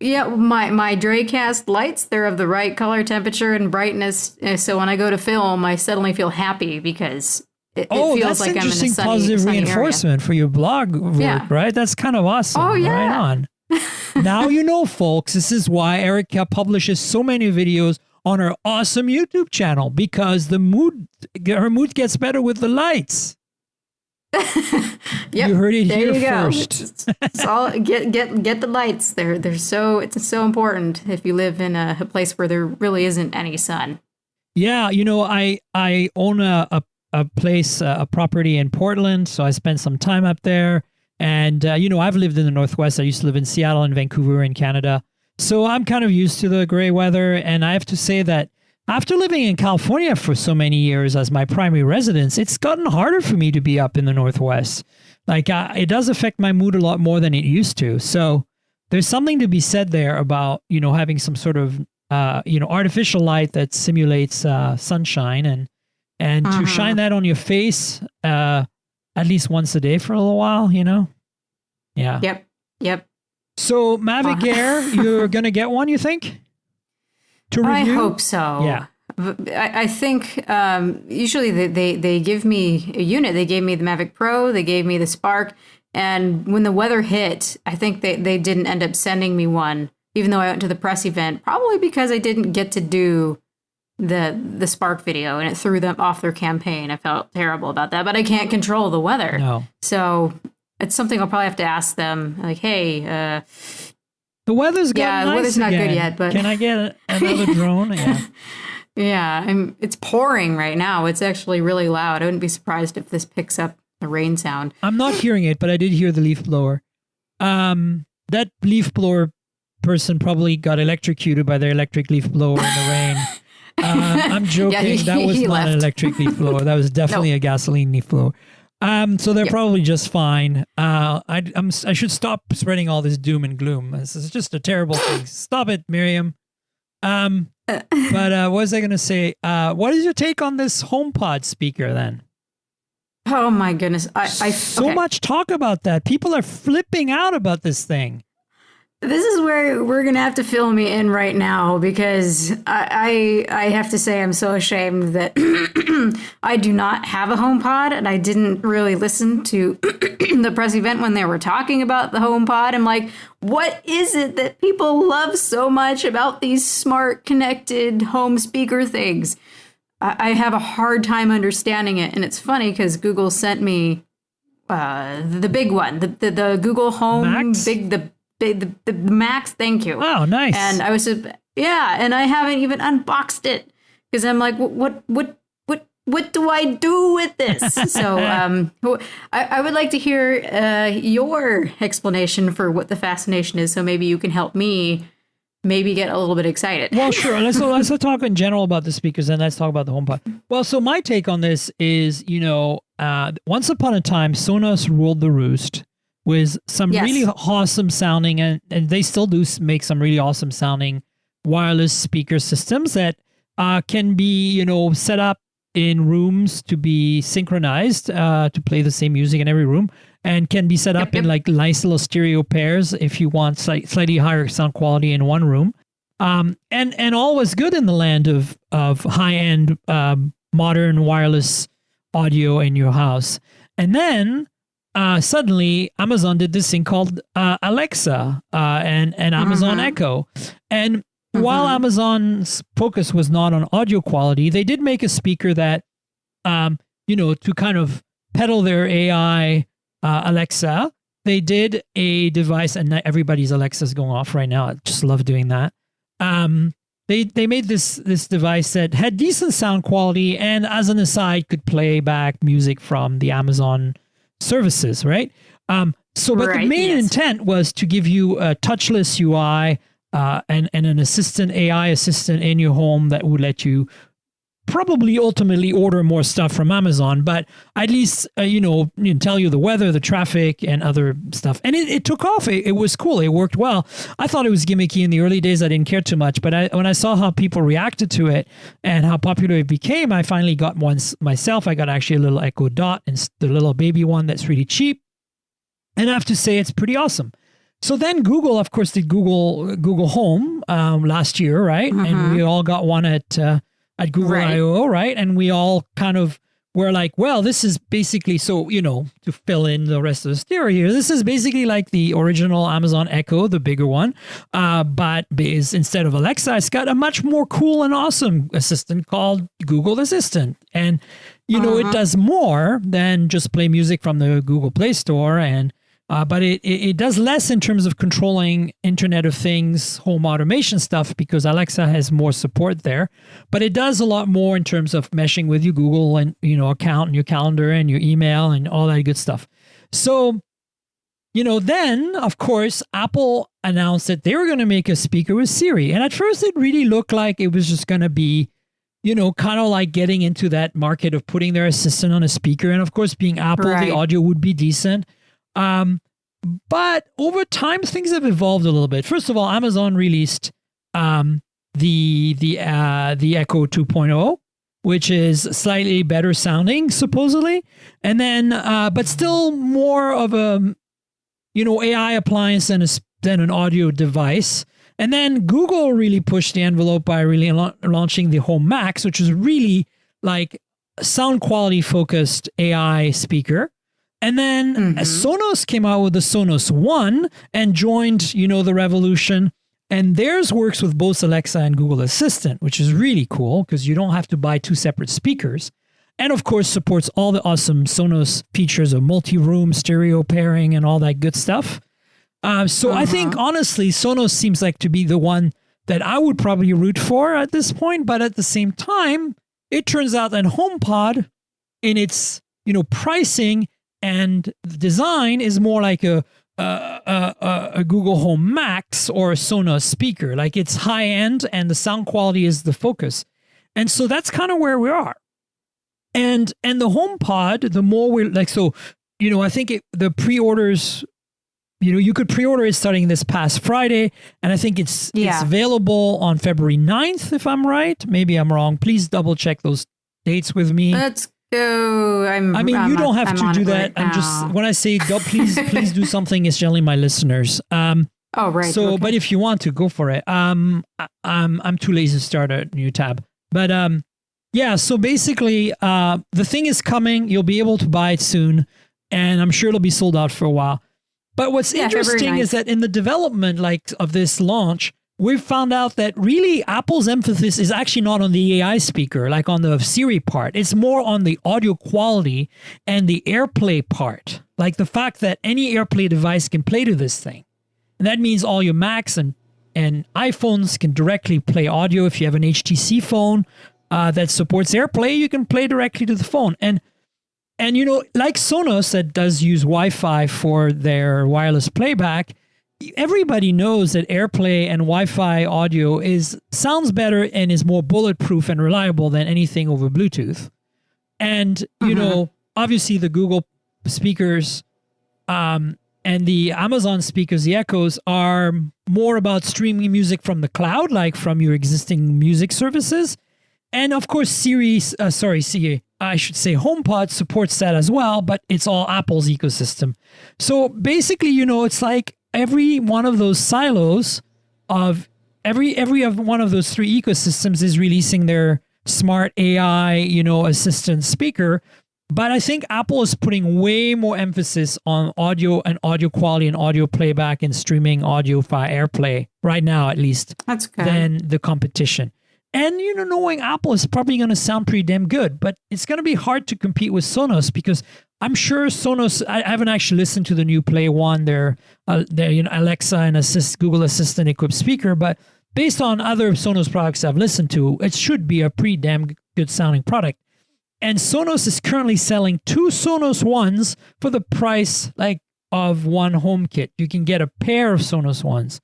Yeah, my Dracast lights, they're of the right color, temperature, and brightness. So when I go to film, I suddenly feel happy because it feels like I'm in a sunny, positive reinforcement area. For your blog work, right? That's kind of awesome. Oh, yeah. Right on. Now you know, folks, this is why Erica publishes so many videos on her awesome YouTube channel, because her mood gets better with the lights. Yep, you heard it here go. first. It's all get the lights. It's so important if you live in a place where there really isn't any sun. Yeah, I own a place, a property in Portland, so I spent some time up there. And, I've lived in the Northwest. I used to live in Seattle and Vancouver in Canada. So I'm kind of used to the gray weather. And I have to say that after living in California for so many years as my primary residence, it's gotten harder for me to be up in the Northwest. Like, it does affect my mood a lot more than it used to. So there's something to be said there about, having some sort of, artificial light that simulates sunshine and to shine that on your face at least once a day for a little while, Yeah. Yep. So Mavic Air, you're going to get one, you think? To review? I hope so. Yeah. I think usually they give me a unit. They gave me the Mavic Pro. They gave me the Spark. And when the weather hit, I think they didn't end up sending me one, even though I went to the press event, probably because I didn't get to do the Spark video and it threw them off their campaign. I felt terrible about that, but I can't control the weather. No. So it's something I'll probably have to ask them, like, hey, the weather's gotten nice the weather's not again. good yet, but can I get another drone? Yeah. Yeah, it's pouring right now. It's actually really loud. I wouldn't be surprised if this picks up the rain sound. I'm not hearing it, but I did hear the leaf blower. That leaf blower person probably got electrocuted by their electric leaf blower in the rain. I'm joking. That was not an electric leaf blower. That was definitely a gasoline leaf blower. So they're probably just fine. I should stop spreading all this doom and gloom. This is just a terrible thing. Stop it, Miriam. But what was I going to say? What is your take on this HomePod speaker then? Oh my goodness. So much talk about that. People are flipping out about this thing. This is where we're going to have to fill me in right now, because I have to say I'm so ashamed that I do not have a HomePod, and I didn't really listen to the press event when they were talking about the HomePod. I'm like, what is it that people love so much about these smart connected home speaker things? I have a hard time understanding it. And it's funny because Google sent me the big one, the Google Home Max? the Max, thank you. Oh, nice. And I was and I haven't even unboxed it because I'm like, what do I do with this? So I would like to hear your explanation for what the fascination is. So maybe you can help me maybe get a little bit excited. Well, sure. Let's talk in general about the speakers, and let's talk about the HomePod. Well, so my take on this is, once upon a time, Sonos ruled the roost with some really awesome sounding, and they still do make some really awesome sounding wireless speaker systems that can be, set up in rooms to be synchronized to play the same music in every room, and can be set up in like nice little stereo pairs if you want slightly higher sound quality in one room. And all was good in the land of high-end modern wireless audio in your house. And then suddenly Amazon did this thing called Alexa and Amazon Echo. And while Amazon's focus was not on audio quality, they did make a speaker that, to kind of peddle their AI Alexa, they did a device, and everybody's Alexa's going off right now. I just love doing that. They made this device that had decent sound quality, and as an aside, could play back music from the Amazon services, right? But the main intent was to give you a touchless UI and an AI assistant in your home that would let you probably ultimately order more stuff from Amazon, but at least, tell you the weather, the traffic, and other stuff. And it took off. It was cool. It worked well. I thought it was gimmicky in the early days. I didn't care too much, but when I saw how people reacted to it and how popular it became, I finally got one myself. I got actually a little Echo Dot, and the little baby one that's really cheap. And I have to say, it's pretty awesome. So then Google, of course, did Google Home last year, right? And we all got one at Google I/O, right? And we all kind of were like, well, this is basically, so, to fill in the rest of the story here, this is basically like the original Amazon Echo, the bigger one, but instead of Alexa, it's got a much more cool and awesome assistant called Google Assistant. And, it does more than just play music from the Google Play Store, and but it does less in terms of controlling Internet of Things, home automation stuff, because Alexa has more support there. But it does a lot more in terms of meshing with your Google and account and your calendar and your email and all that good stuff. So, then of course Apple announced that they were going to make a speaker with Siri, and at first it really looked like it was just going to be, kind of like getting into that market of putting their assistant on a speaker, and of course being Apple, the audio would be decent. But over time, things have evolved a little bit. First of all, Amazon released the Echo 2.0, which is slightly better sounding, supposedly, and then but still more of a AI appliance than an audio device. And then Google really pushed the envelope by really launching the Home Max, which is really like sound quality focused AI speaker. And then Sonos came out with the Sonos One and joined, the revolution. And theirs works with both Alexa and Google Assistant, which is really cool because you don't have to buy two separate speakers. And of course, supports all the awesome Sonos features of multi-room stereo pairing and all that good stuff. So I think, honestly, Sonos seems like to be the one that I would probably root for at this point. But at the same time, it turns out that HomePod in its, pricing and the design is more like a Google Home Max or a Sonos speaker. Like it's high end and the sound quality is the focus. And so that's kind of where we are. And the HomePod, the more we're like, so, I think the pre-orders, you could pre-order it starting this past Friday. And I think it's available on February 9th, if I'm right. Maybe I'm wrong. Please double check those dates with me. Let's go. You don't have to do that. I'm just, when I say go, please do something, it's generally my listeners. Oh, right. So, okay. but if you want to, go for it. I'm too lazy to start a new tab. But yeah. So basically, the thing is coming. You'll be able to buy it soon, and I'm sure it'll be sold out for a while. But what's interesting is that in the development of this launch, we've found out that really Apple's emphasis is actually not on the AI speaker, like on the Siri part. It's more on the audio quality and the AirPlay part, like the fact that any AirPlay device can play to this thing. And that means all your Macs and iPhones can directly play audio. If you have an HTC phone that supports AirPlay, you can play directly to the phone. And like Sonos that does use Wi-Fi for their wireless playback, everybody knows that AirPlay and Wi-Fi audio sounds better and is more bulletproof and reliable than anything over Bluetooth. And, obviously the Google speakers and the Amazon speakers, the Echoes, are more about streaming music from the cloud, like from your existing music services. And of course, Siri, I should say HomePod supports that as well, but it's all Apple's ecosystem. So basically, it's like every one of those silos of every one of those three ecosystems is releasing their smart AI, assistant speaker. But I think Apple is putting way more emphasis on audio and audio quality and audio playback and streaming audio via AirPlay right now, at least. That's good. Than the competition. And, knowing Apple is probably going to sound pretty damn good, but it's going to be hard to compete with Sonos because I'm sure Sonos, I haven't actually listened to the new Play One, their Alexa and Google Assistant equipped speaker, but based on other Sonos products I've listened to, it should be a pretty damn good sounding product. And Sonos is currently selling 2 Sonos Ones for the price of one HomeKit. You can get a pair of Sonos Ones.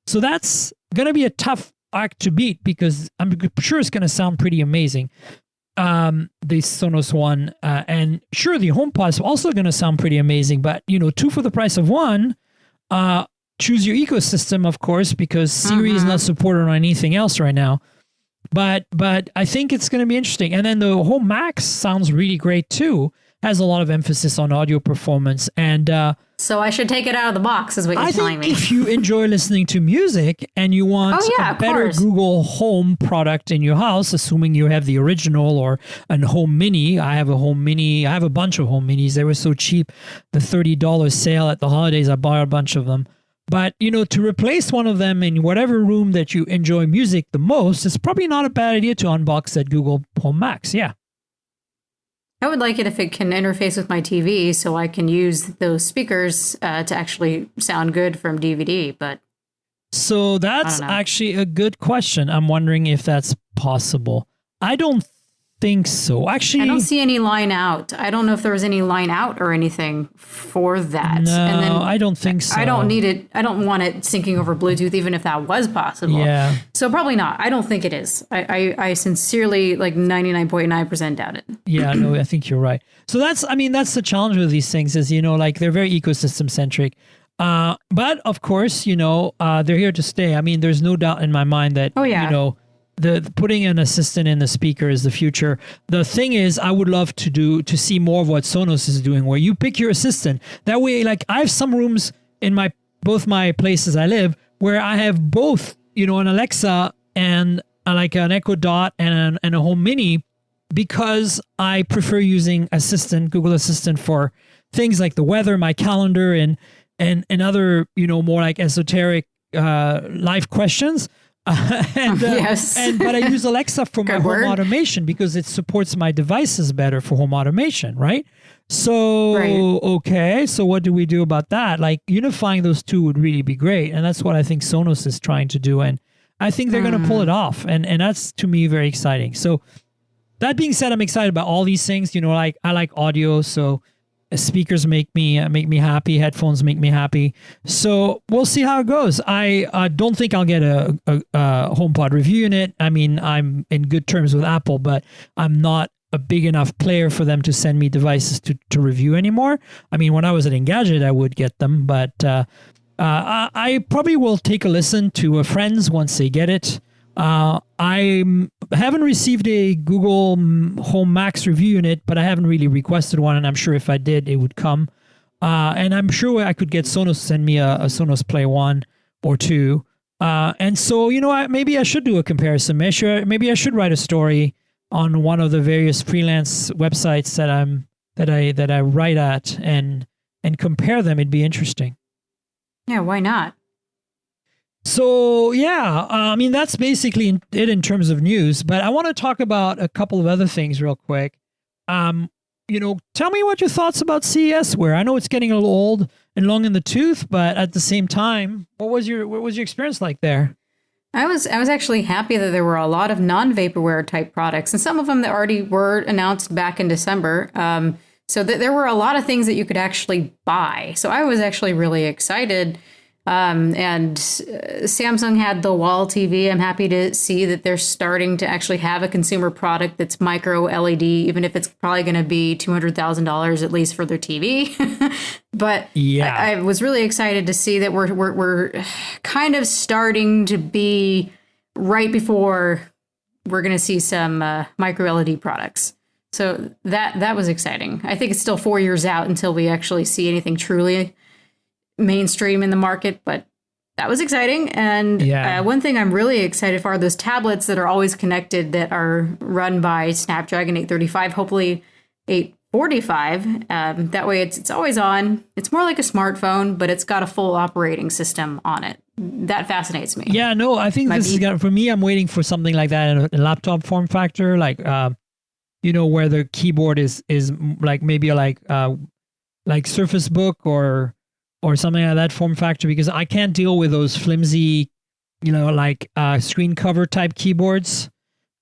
So that's going to be a tough act to beat because I'm sure it's going to sound pretty amazing. The Sonos One, and sure, the HomePod is also going to sound pretty amazing, but 2 for the price of one. Choose your ecosystem, of course, because Siri is not supported on anything else right now. But I think it's going to be interesting. And then the Home Max sounds really great too. Has a lot of emphasis on audio performance. And so I should take it out of the box, is what you're telling me. If you enjoy listening to music and you want a better Google Home product in your house, assuming you have the original or a Home Mini. I have a Home Mini. I have a bunch of Home Minis. They were so cheap. The $30 sale at the holidays, I bought a bunch of them. But, to replace one of them in whatever room that you enjoy music the most, it's probably not a bad idea to unbox that Google Home Max. Yeah. I would like it if it can interface with my TV so I can use those speakers to actually sound good from DVD. But so that's actually a good question. I'm wondering if that's possible. I don't think so. Actually, I don't see any line out. I don't know if there was any line out or anything for that. No, and then I don't think so. I don't need it. I don't want it syncing over Bluetooth, even if that was possible. Yeah. So probably not. I don't think it is. I sincerely, 99.9% doubt it. Yeah, no, I think you're right. So that's the challenge with these things is, they're very ecosystem centric. But of course, they're here to stay. I mean, there's no doubt in my mind that, the putting an assistant in the speaker is the future. The thing is, I would love to see more of what Sonos is doing, where you pick your assistant. That way, I have some rooms in both my places I live where I have both, an Alexa and an Echo Dot and a Home Mini, because I prefer using Google Assistant for things like the weather, my calendar, and other, more esoteric life questions. Yes. But I use Alexa for my home automation because it supports my devices better for home automation, right? So, okay, so what do we do about that? Unifying those two would really be great. And that's what I think Sonos is trying to do. And I think they're going to pull it off. And that's, to me, very exciting. So that being said, I'm excited about all these things. I like audio, so speakers make me happy. Headphones make me happy. So we'll see how it goes. I don't think I'll get a HomePod review unit. I mean, I'm in good terms with Apple, but I'm not a big enough player for them to send me devices to review anymore. I mean, when I was at Engadget, I would get them, but I probably will take a listen to friends once they get it. I haven't received a Google Home Max review unit, but I haven't really requested one, and I'm sure if I did, it would come. And I'm sure I could get Sonos to send me a Sonos Play One or two. And so, maybe I should do a comparison. Maybe I should write a story on one of the various freelance websites that I write at and compare them. It'd be interesting. Yeah, why not? So yeah, that's basically it in terms of news. But I want to talk about a couple of other things real quick. Tell me what your thoughts about CES were. I know it's getting a little old and long in the tooth, but at the same time, what was your experience like there? I was actually happy that there were a lot of non-vaporware type products, and some of them that already were announced back in December. So there were a lot of things that you could actually buy. So I was actually really excited. And Samsung had the wall TV. I'm happy to see that they're starting to actually have a consumer product that's micro LED, even if it's probably going to be $200,000 at least for their TV. But yeah, I was really excited to see that we're kind of starting to be right before we're going to see some micro LED products. So that was exciting. I think it's still 4 years out until we actually see anything truly mainstream in the market, but that was exciting. And one thing I'm really excited for are those tablets that are always connected that are run by Snapdragon 835, hopefully 845. That way it's always on. It's more like a smartphone, but it's got a full operating system on it. That fascinates me. Yeah, no, I think for me, I'm waiting for something like that in a laptop form factor, like, where the keyboard is like maybe like Surface Book or something like that form factor, because I can't deal with those flimsy, screen cover type keyboards.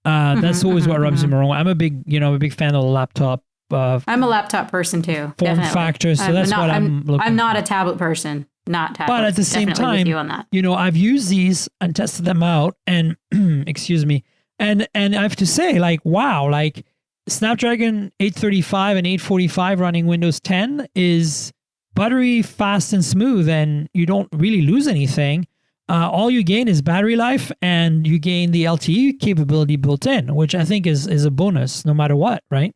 That's always what rubs me wrong. I'm a big fan of the laptop. I'm a laptop person too. Form factor, so that's what I'm looking. I'm not a tablet person, not tablet. But at the same time, with you on that. I've used these and tested them out, and excuse me, and I have to say, like, wow, like Snapdragon 835 and 845 running Windows 10 is buttery, fast, and smooth, and you don't really lose anything. All you gain is battery life, and you gain the LTE capability built in, which I think is a bonus no matter what, right?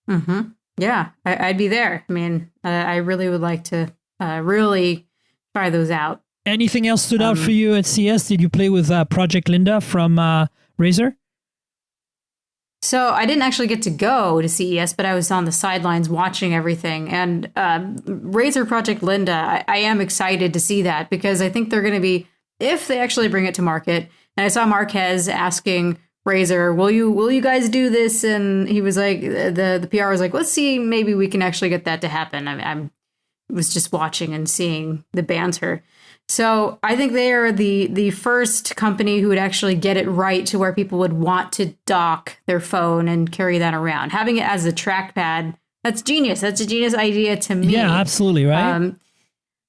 Mm-hmm. Yeah, I'd be there. I mean, I really would like to really try those out. Anything else stood out for you at CES? Did you play with Project Linda from Razer? So I didn't actually get to go to CES, but I was on the sidelines watching everything. And Razer Project Linda, I am excited to see that, because I think they're going to be, if they actually bring it to market. And I saw Marquez asking Razer, will you guys do this? And he was like, the PR was like, let's see, maybe we can actually get that to happen. I was just watching and seeing the banter. So I think they are the first company who would actually get it right to where people would want to dock their phone and carry that around. Having it as a trackpad, that's genius. That's a genius idea to me. Yeah, absolutely, right?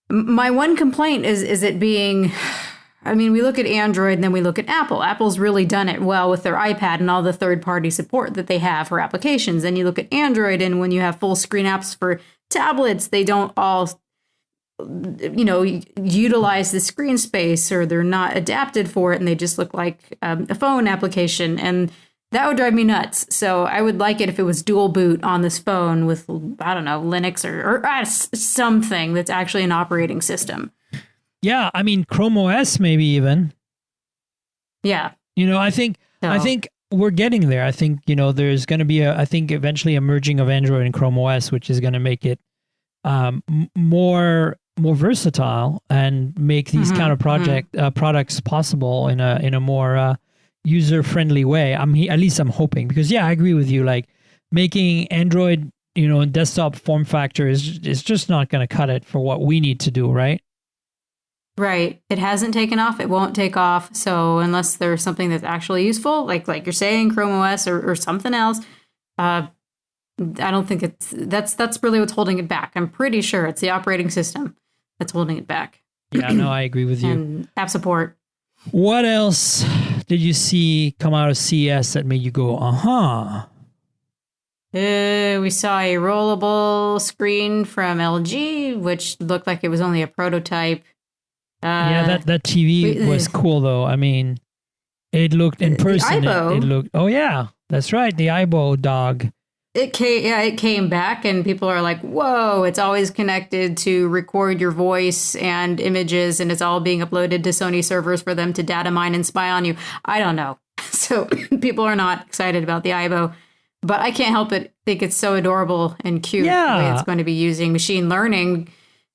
My one complaint is it being, I mean, we look at Android and then we look at Apple. Apple's really done it well with their iPad and all the third-party support that they have for applications. And you look at Android, and when you have full screen apps for tablets, they don't all utilize the screen space, or they're not adapted for it, and they just look like a phone application, and that would drive me nuts. So I would like it if it was dual boot on this phone with, I don't know, Linux or something that's actually an operating system. Yeah, I mean, Chrome OS maybe even. Yeah. I think we're getting there. I think, there's going to be eventually a merging of Android and Chrome OS, which is going to make it more versatile and make these kind of products possible in a more user friendly way. At least I'm hoping, because I agree with you. Like, making Android, desktop form factor is just not going to cut it for what we need to do, right? Right. It hasn't taken off. It won't take off. So unless there's something that's actually useful, like you're saying, Chrome OS or something else, I don't think that's really what's holding it back. I'm pretty sure it's the operating system that's holding it back. Yeah, no, I agree with you. And app support. What else did you see come out of CES that made you go, uh-huh? We saw a rollable screen from LG, which looked like it was only a prototype. That TV was cool, though. I mean, it looked in person. It looked. Oh yeah, that's right. The Aibo dog. it came back, and people are like, whoa, it's always connected to record your voice and images, and it's all being uploaded to Sony servers for them to data mine and spy on you. I don't know. So people are not excited about the Aibo, but I can't help but think it's so adorable and cute the way it's going to be using machine learning,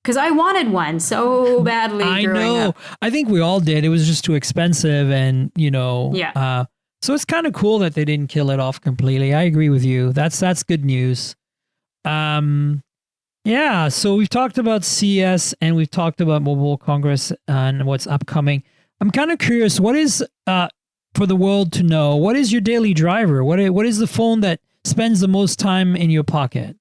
because I wanted one so badly. I know. Up. I think we all did. It was just too expensive, and so it's kind of cool that they didn't kill it off completely. I agree with you. That's good news. Yeah. So we've talked about CES and we've talked about Mobile Congress and what's upcoming. I'm kind of curious. What is for the world to know? What is your daily driver? What is the phone that spends the most time in your pocket?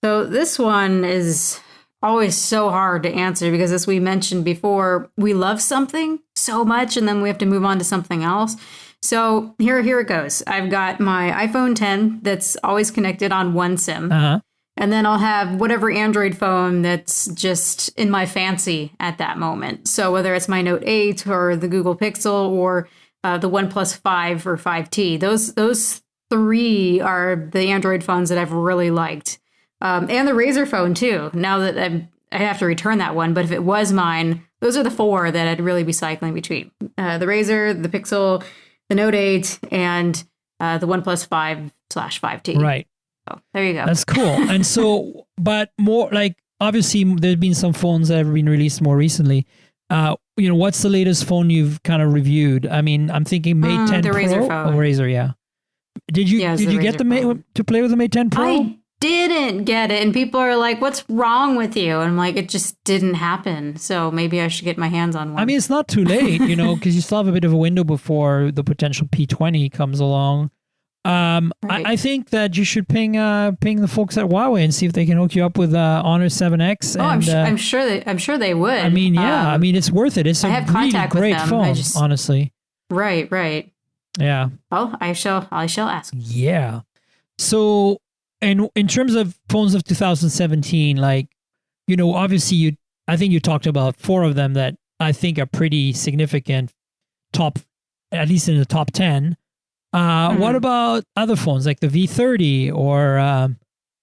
So this one is always so hard to answer because, as we mentioned before, we love something so much and then we have to move on to something else. So here it goes. I've got my iPhone 10 that's always connected on one SIM. And then I'll have whatever Android phone that's just in my fancy at that moment. So whether it's my Note 8 or the Google Pixel or the OnePlus 5 or 5T, those three are the Android phones that I've really liked. And the Razer phone, too. Now that I have to return that one, but if it was mine, those are the four that I'd really be cycling between. The Razer, the Pixel, the Note 8, and the OnePlus 5/5T. Right. So there you go. That's cool. And so, but more like, obviously, there's been some phones that have been released more recently. What's the latest phone you've kind of reviewed? I mean, I'm thinking Mate 10 the Pro. Razer phone. Oh, Razer, yeah. Did you get the Mate to play with the Mate 10 Pro? I didn't get it, and people are like, what's wrong with you? And I'm like, it just didn't happen, so maybe I should get my hands on one. I mean, it's not too late, because you still have a bit of a window before the potential P20 comes along. Right. I think that you should ping the folks at Huawei and see if they can hook you up with Honor 7X. I'm sure they would. I mean, yeah, it's worth it. It's a really great phone, honestly. Right. Yeah. Well, I shall ask. Yeah. So, and in terms of phones of 2017, obviously I think you talked about four of them that I think are pretty significant, at least in the top 10. What about other phones like the V30 or,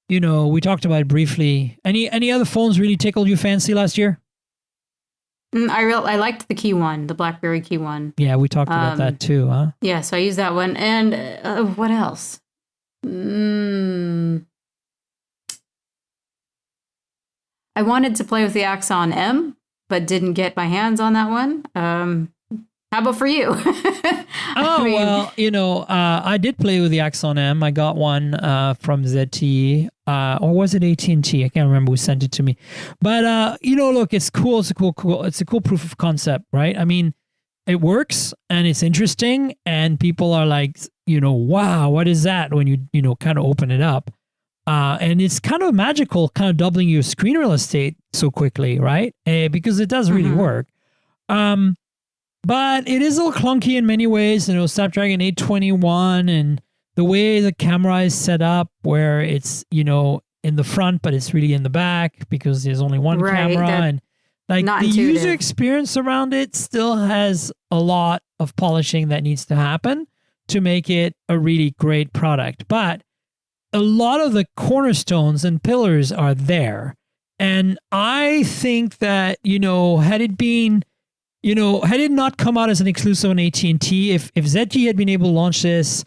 we talked about it briefly. Any other phones really tickled your fancy last year? I liked the Key One, the BlackBerry Key One. Yeah, we talked about that too, huh? Yeah, so I used that one. And what else? I wanted to play with the Axon M, but didn't get my hands on that one. How about for you? I did play with the Axon M. I got one from ZTE, or was it AT&T? I can't remember who sent it to me. But look, it's cool. It's a cool proof of concept, right? I mean, it works and it's interesting, and people are like, wow, what is that? When you kind of open it up, and it's kind of magical, kind of doubling your screen real estate so quickly, right? Because it does really work. But it is a little clunky in many ways. Snapdragon 821 and the way the camera is set up, where it's, in the front, but it's really in the back because there's only one camera. And the user experience around it still has a lot of polishing that needs to happen to make it a really great product. But a lot of the cornerstones and pillars are there. And I think that, had it not come out as an exclusive on AT&T, if ZTE had been able to launch this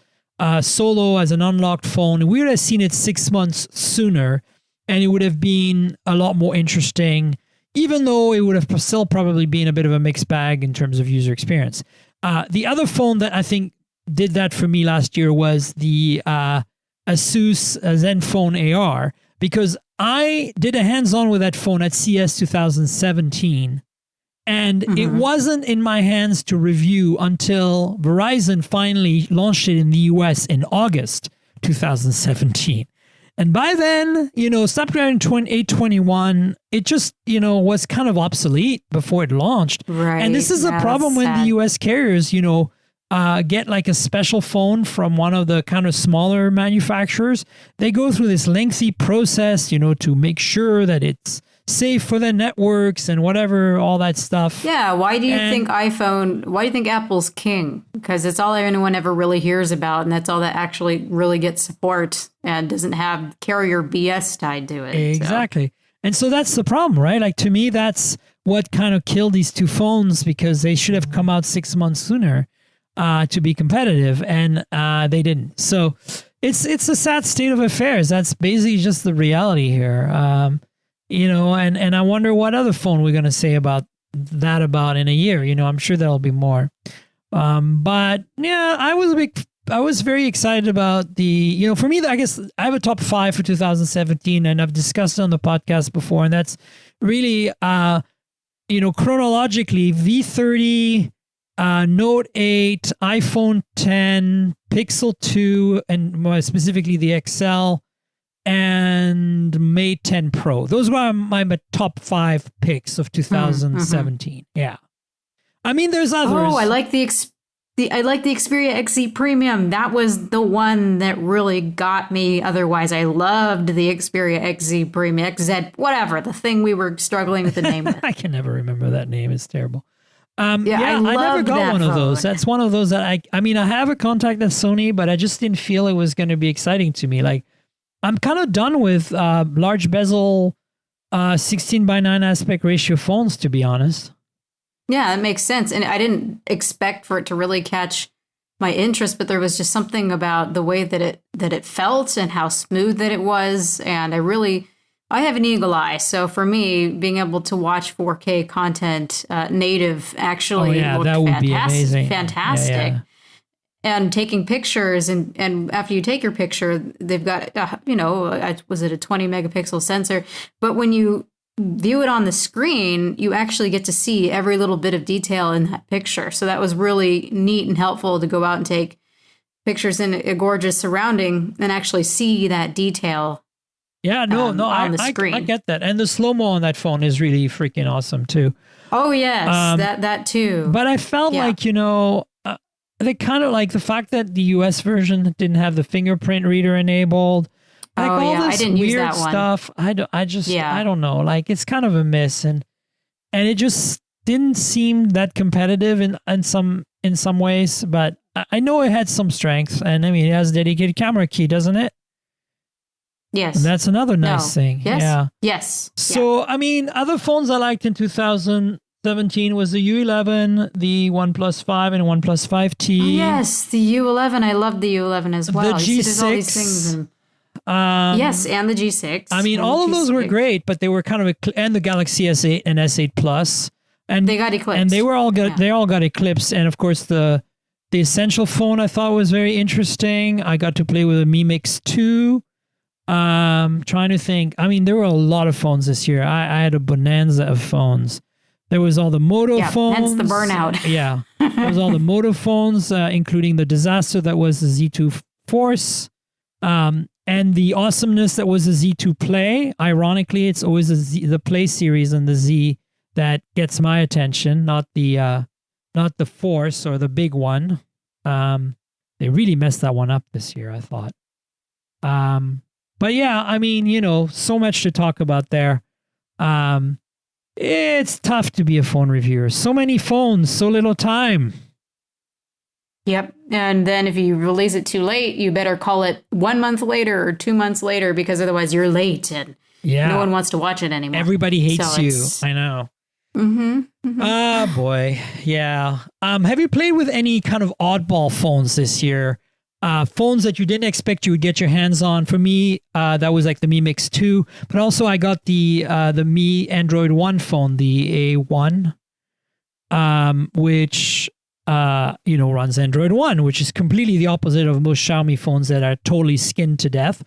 solo as an unlocked phone, we would have seen it 6 months sooner, and it would have been a lot more interesting, even though it would have still probably been a bit of a mixed bag in terms of user experience. The other phone that I think did that for me last year was the Asus Zenfone AR, because I did a hands-on with that phone at CES 2017. And it wasn't in my hands to review until Verizon finally launched it in the US in August 2017. And by then, Snapdragon 821, it just, was kind of obsolete before it launched. Right. And this is a problem when the US carriers, get like a special phone from one of the kind of smaller manufacturers. They go through this lengthy process, to make sure that it's safe for their networks and whatever, all that stuff. Yeah, why do you think Apple's king? Because it's all anyone ever really hears about, and that's all that actually really gets support and doesn't have carrier BS tied to it. Exactly. And so that's the problem, right? Like, to me, that's what kind of killed these two phones, because they should have come out 6 months sooner to be competitive, and they didn't. So it's a sad state of affairs. That's basically just the reality here. And I wonder what other phone we're going to say about in a year. I'm sure there'll be more. But yeah, I was very excited about for me, I guess I have a top 5 for 2017, and I've discussed it on the podcast before, and that's really, chronologically, V30, Note 8, iPhone 10, Pixel 2, and more specifically the XL, and Mate 10 Pro. Those were my top 5 picks of 2017. Yeah. I mean, there's others. Oh, I like the Xperia XZ Premium. That was the one that really got me. Otherwise, I loved the Xperia XZ Premium, XZ, whatever, the thing we were struggling with the name with. I can never remember that name. It's terrible. I never got one of those. That's one of those that I mean, I have a contactless Sony, but I just didn't feel it was going to be exciting to me. Like, I'm kind of done with large bezel 16:9 aspect ratio phones, to be honest. Yeah, that makes sense. And I didn't expect for it to really catch my interest, but there was just something about the way that it felt and how smooth that it was. And I have an eagle eye. So for me, being able to watch 4K content native actually looked that would be amazing. Fantastic. Yeah. And taking pictures, and after you take your picture, they've got, was it a 20 megapixel sensor? But when you view it on the screen, you actually get to see every little bit of detail in that picture. So that was really neat and helpful to go out and take pictures in a gorgeous surrounding and actually see that detail. Yeah, on the screen. I get that. And the slow-mo on that phone is really freaking awesome too. Oh, yes, that too. But I felt like, they kind of like the fact that the US version didn't have the fingerprint reader enabled. Like all this I didn't weird use that one. stuff. I don't know. Like, it's kind of a miss, and it just didn't seem that competitive in some ways. But I know it had some strengths, and I mean, it has a dedicated camera key, doesn't it? Yes. And that's another nice thing. Yes. Yeah. Yes. So I mean, other phones I liked in 2017 was the U11, the OnePlus 5, and OnePlus 5T. Oh, yes, the U11. I loved the U11 as well. The G6. G6. All these things yes, and the G6. I mean, all of those were great, but they were kind of and the Galaxy S8 and S8 Plus, and they got eclipsed, and they were all good. Yeah. They all got eclipsed, and of course the Essential phone I thought was very interesting. I got to play with a Mi Mix 2. Trying to think. I mean, there were a lot of phones this year. I had a bonanza of phones. There was all the Moto phones. Hence the burnout. Yeah, there was all the Moto phones, including the disaster that was the Z2 Force. And the awesomeness that was the Z2 Play. Ironically, it's always the Play series and the Z that gets my attention, not the Force or the big one. They really messed that one up this year, I thought. But yeah, I mean, so much to talk about there. It's tough to be a phone reviewer. So many phones, so little time. Yep. And then if you release it too late, you better call it 1 month later or 2 months later, because otherwise you're late and no one wants to watch it anymore. Everybody hates you. I know. Oh, boy. Yeah. Have you played with any kind of oddball phones this year? Phones that you didn't expect you would get your hands on. For me, that was like the Mi Mix 2. But also I got the Mi Android One phone, the A1, which... runs Android One, which is completely the opposite of most Xiaomi phones that are totally skinned to death.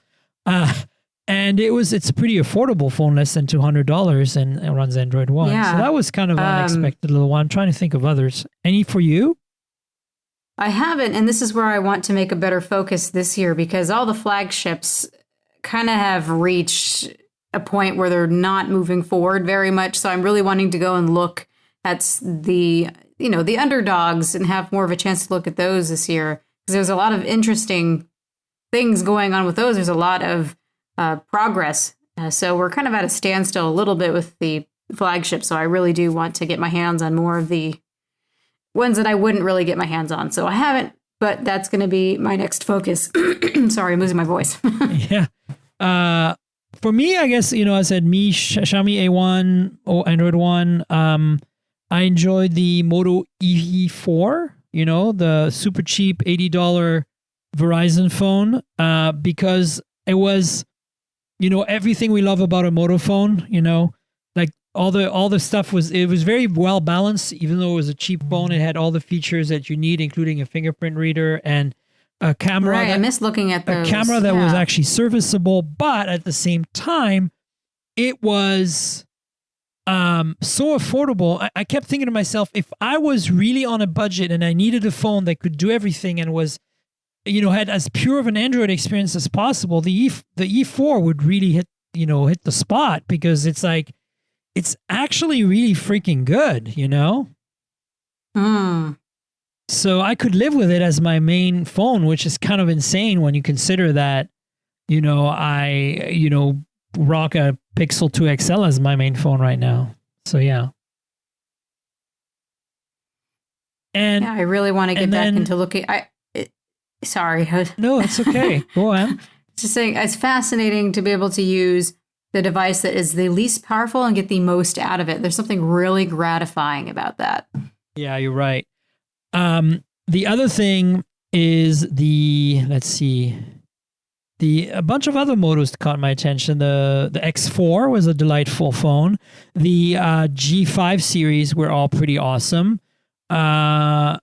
And it's a pretty affordable phone, less than $200, and it runs Android One. Yeah. So that was kind of an unexpected little one. I'm trying to think of others. Any for you? I haven't, and this is where I want to make a better focus this year, because all the flagships kind of have reached a point where they're not moving forward very much. So I'm really wanting to go and look at the underdogs and have more of a chance to look at those this year, because there's a lot of interesting things going on with those. There's a lot of progress So we're kind of at a standstill a little bit with the flagship. So I really do want to get my hands on more of the ones that I wouldn't really get my hands on. So I haven't, but that's going to be my next focus. Sorry, I'm losing my voice. Yeah. For me, I guess, I said Xiaomi A1 or Android One. I enjoyed the Moto E4, the super cheap $80 Verizon phone, because it was, everything we love about a Moto phone, like all the stuff it was very well balanced. Even though it was a cheap phone, it had all the features that you need, including a fingerprint reader and a camera. Right, I miss looking at those. A camera that was actually serviceable, but at the same time, it was so affordable. I kept thinking to myself, if I was really on a budget and I needed a phone that could do everything and was, had as pure of an Android experience as possible, the E4 would really hit the spot, because it's like, it's actually really freaking good, So I could live with it as my main phone, which is kind of insane when you consider that, I rock a Pixel 2 XL as my main phone right now. So yeah. And I really want to get back into looking. Sorry. No, it's okay. Go on. Just saying, it's fascinating to be able to use the device that is the least powerful and get the most out of it. There's something really gratifying about that. Yeah, you're right. The other thing is a bunch of other motos caught my attention. The X4 was a delightful phone. The G5 series were all pretty awesome. Moto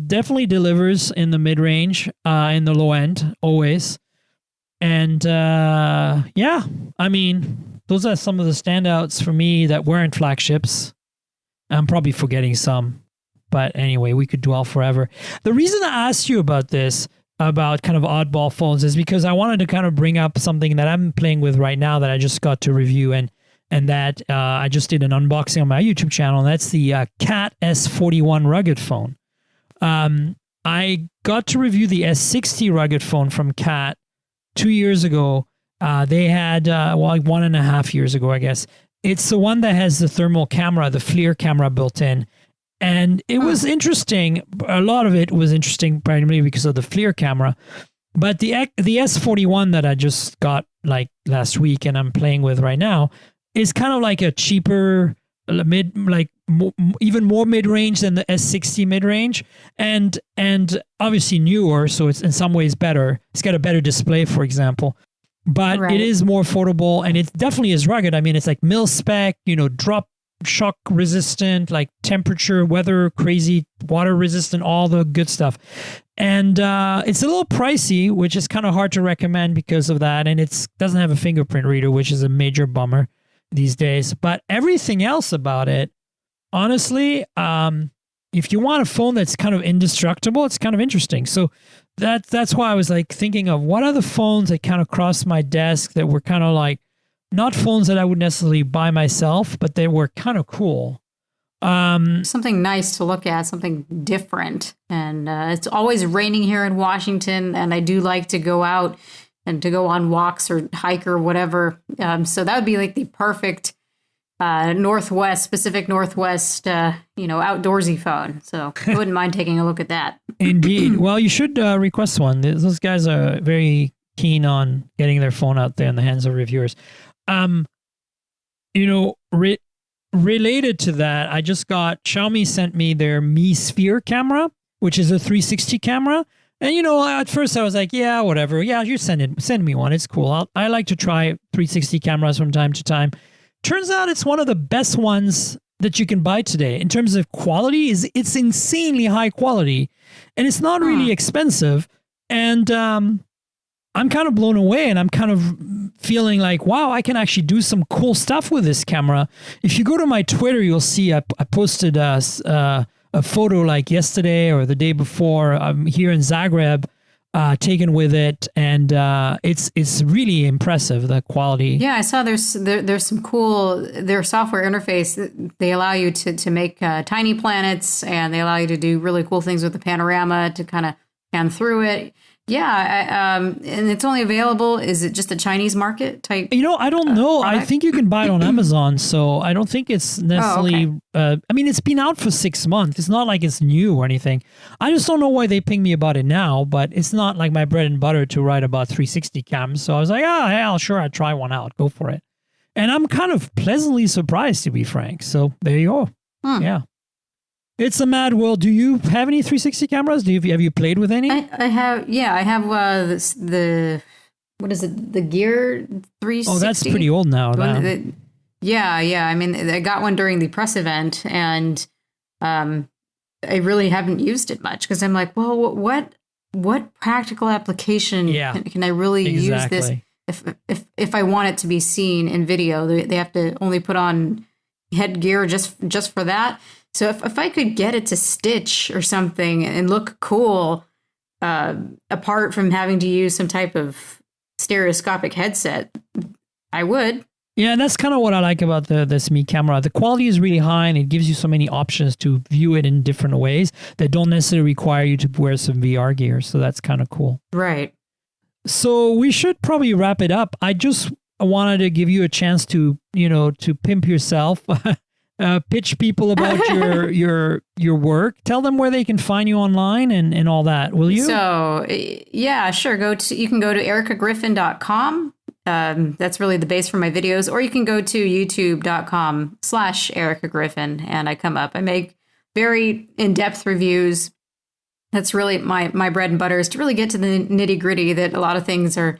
definitely delivers in the mid-range, in the low end, always. And those are some of the standouts for me that weren't flagships. I'm probably forgetting some. But anyway, we could dwell forever. The reason I asked you about this, about kind of oddball phones, is because I wanted to kind of bring up something that I'm playing with right now that I just got to review, and that I just did an unboxing on my YouTube channel, and that's the Cat S41 rugged phone. I got to review the S60 rugged phone from Cat 2 years ago. They had, like 1.5 years ago, I guess. It's the one that has the thermal camera, the FLIR camera built in. And it was interesting. A lot of it was interesting primarily because of the FLIR camera. But the S41 that I just got like last week and I'm playing with right now is kind of like a cheaper even more mid-range than the S60 mid-range, and obviously newer, so it's in some ways better. It's got a better display, for example. But It is more affordable, and it definitely is rugged. It's like mil spec, drop shock resistant, like temperature, weather, crazy, water resistant, all the good stuff. And it's a little pricey, which is kind of hard to recommend because of that. And it doesn't have a fingerprint reader, which is a major bummer these days. But everything else about it, honestly, if you want a phone that's kind of indestructible, it's kind of interesting. So that's why I was like thinking of what other phones that kind of crossed my desk that were kind of like, not phones that I would necessarily buy myself, but they were kind of cool. Something nice to look at, something different. And it's always raining here in Washington, and I do like to go out and to go on walks or hike or whatever. So that would be like the perfect Pacific Northwest, outdoorsy phone. So I wouldn't mind taking a look at that. Indeed. Well, you should request one. Those guys are very keen on getting their phone out there in the hands of reviewers. Related to that, I just got Xiaomi sent me their Mi Sphere camera, which is a 360 camera. And at first I was like, yeah, whatever. Yeah, you send me one. It's cool. I like to try 360 cameras from time to time. Turns out it's one of the best ones that you can buy today in terms of quality. It's insanely high quality, and it's not really expensive. And I'm kind of blown away, and I'm kind of feeling like, wow, I can actually do some cool stuff with this camera. If you go to my Twitter, you'll see I posted a photo like yesterday or the day before. I'm here in Zagreb, taken with it, and it's really impressive, the quality. Yeah, I saw there's some cool, their software interface. They allow you to make tiny planets, and they allow you to do really cool things with the panorama to kind of pan through it. and it's only available. Is it just a Chinese market type? I don't know. Product? I think you can buy it on Amazon, so I don't think it's necessarily. I mean, it's been out for 6 months. It's not like it's new or anything. I just don't know why they ping me about it now. But it's not like my bread and butter to write about 360 cams. So I was like, hell, sure, I'd try one out. Go for it. And I'm kind of pleasantly surprised, to be frank. So there you go. Yeah. It's a mad world. Do you have any 360 cameras? Have you played with any? I have. Yeah, I have the what is it? The Gear 360. Oh, that's pretty old now. Yeah. I mean, I got one during the press event, and I really haven't used it much because I'm like, well, what practical application can I really use this? If I want it to be seen in video, they have to only put on headgear just for that. So if I could get it to stitch or something and look cool, apart from having to use some type of stereoscopic headset, I would. Yeah, and that's kind of what I like about the SME camera. The quality is really high, and it gives you so many options to view it in different ways that don't necessarily require you to wear some VR gear. So that's kind of cool. Right. So we should probably wrap it up. I just wanted to give you a chance to pimp yourself. Pitch people about your work. Tell them where they can find you online and all that. Will you? So yeah, sure. You can go to ericagriffin.com. That's really the base for my videos, or you can go to youtube.com/Erica Griffin, and I come up. I make very in-depth reviews. That's really my bread and butter, is to really get to the nitty-gritty that a lot of things are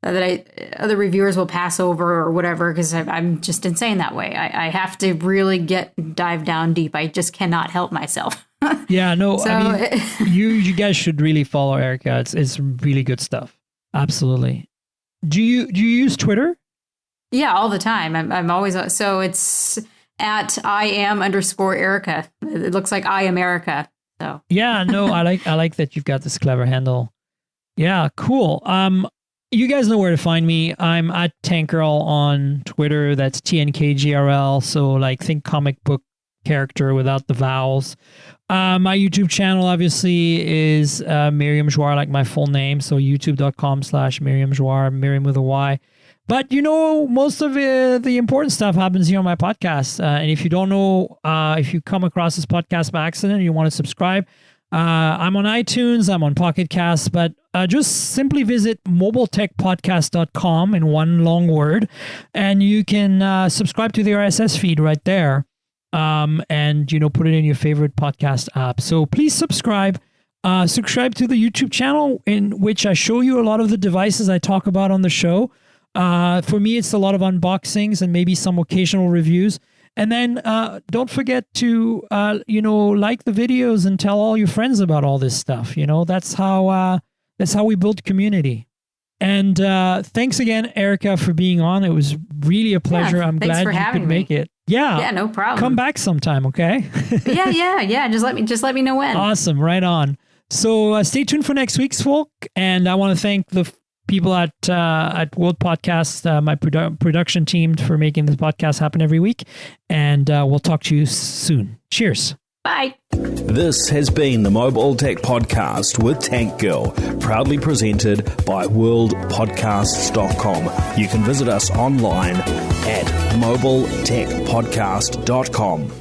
other reviewers will pass over or whatever, because I'm just insane that way. I have to really dive down deep. I just cannot help myself. Yeah, no, so, I mean, you guys should really follow Erica. It's really good stuff. Absolutely. Do you use Twitter? Yeah, all the time. I'm always, so it's at @IAM_Erica. It looks like I am Erica. So yeah, no, I like that you've got this clever handle. Yeah, cool. You guys know where to find me. I'm at Tankgirl on Twitter. That's TNKGRL. So think comic book character without the vowels. My YouTube channel obviously is Miriam Jouar, like my full name. So youtube.com/Miriam Jouar, Miriam with a Y. But most of the important stuff happens here on my podcast. And if you don't know, if you come across this podcast by accident and you want to subscribe, I'm on iTunes, I'm on Pocket Casts, but just simply visit mobiletechpodcast.com in one long word, and you can subscribe to the RSS feed right there, and put it in your favorite podcast app. So please subscribe. Subscribe to the YouTube channel, in which I show you a lot of the devices I talk about on the show. For me, it's a lot of unboxings and maybe some occasional reviews. And then don't forget to, like the videos and tell all your friends about all this stuff. That's how we build community. And thanks again, Erica, for being on. It was really a pleasure. Yeah, I'm glad you could make it. Yeah, no problem. Come back sometime, okay? yeah. Just let me know when. Awesome, right on. So stay tuned for next week's folk. And I want to thank the people at World Podcast, my production team, for making this podcast happen every week. And we'll talk to you soon. Cheers. Bye. This has been the Mobile Tech Podcast with Tank Girl, proudly presented by worldpodcasts.com. You can visit us online at mobiletechpodcast.com.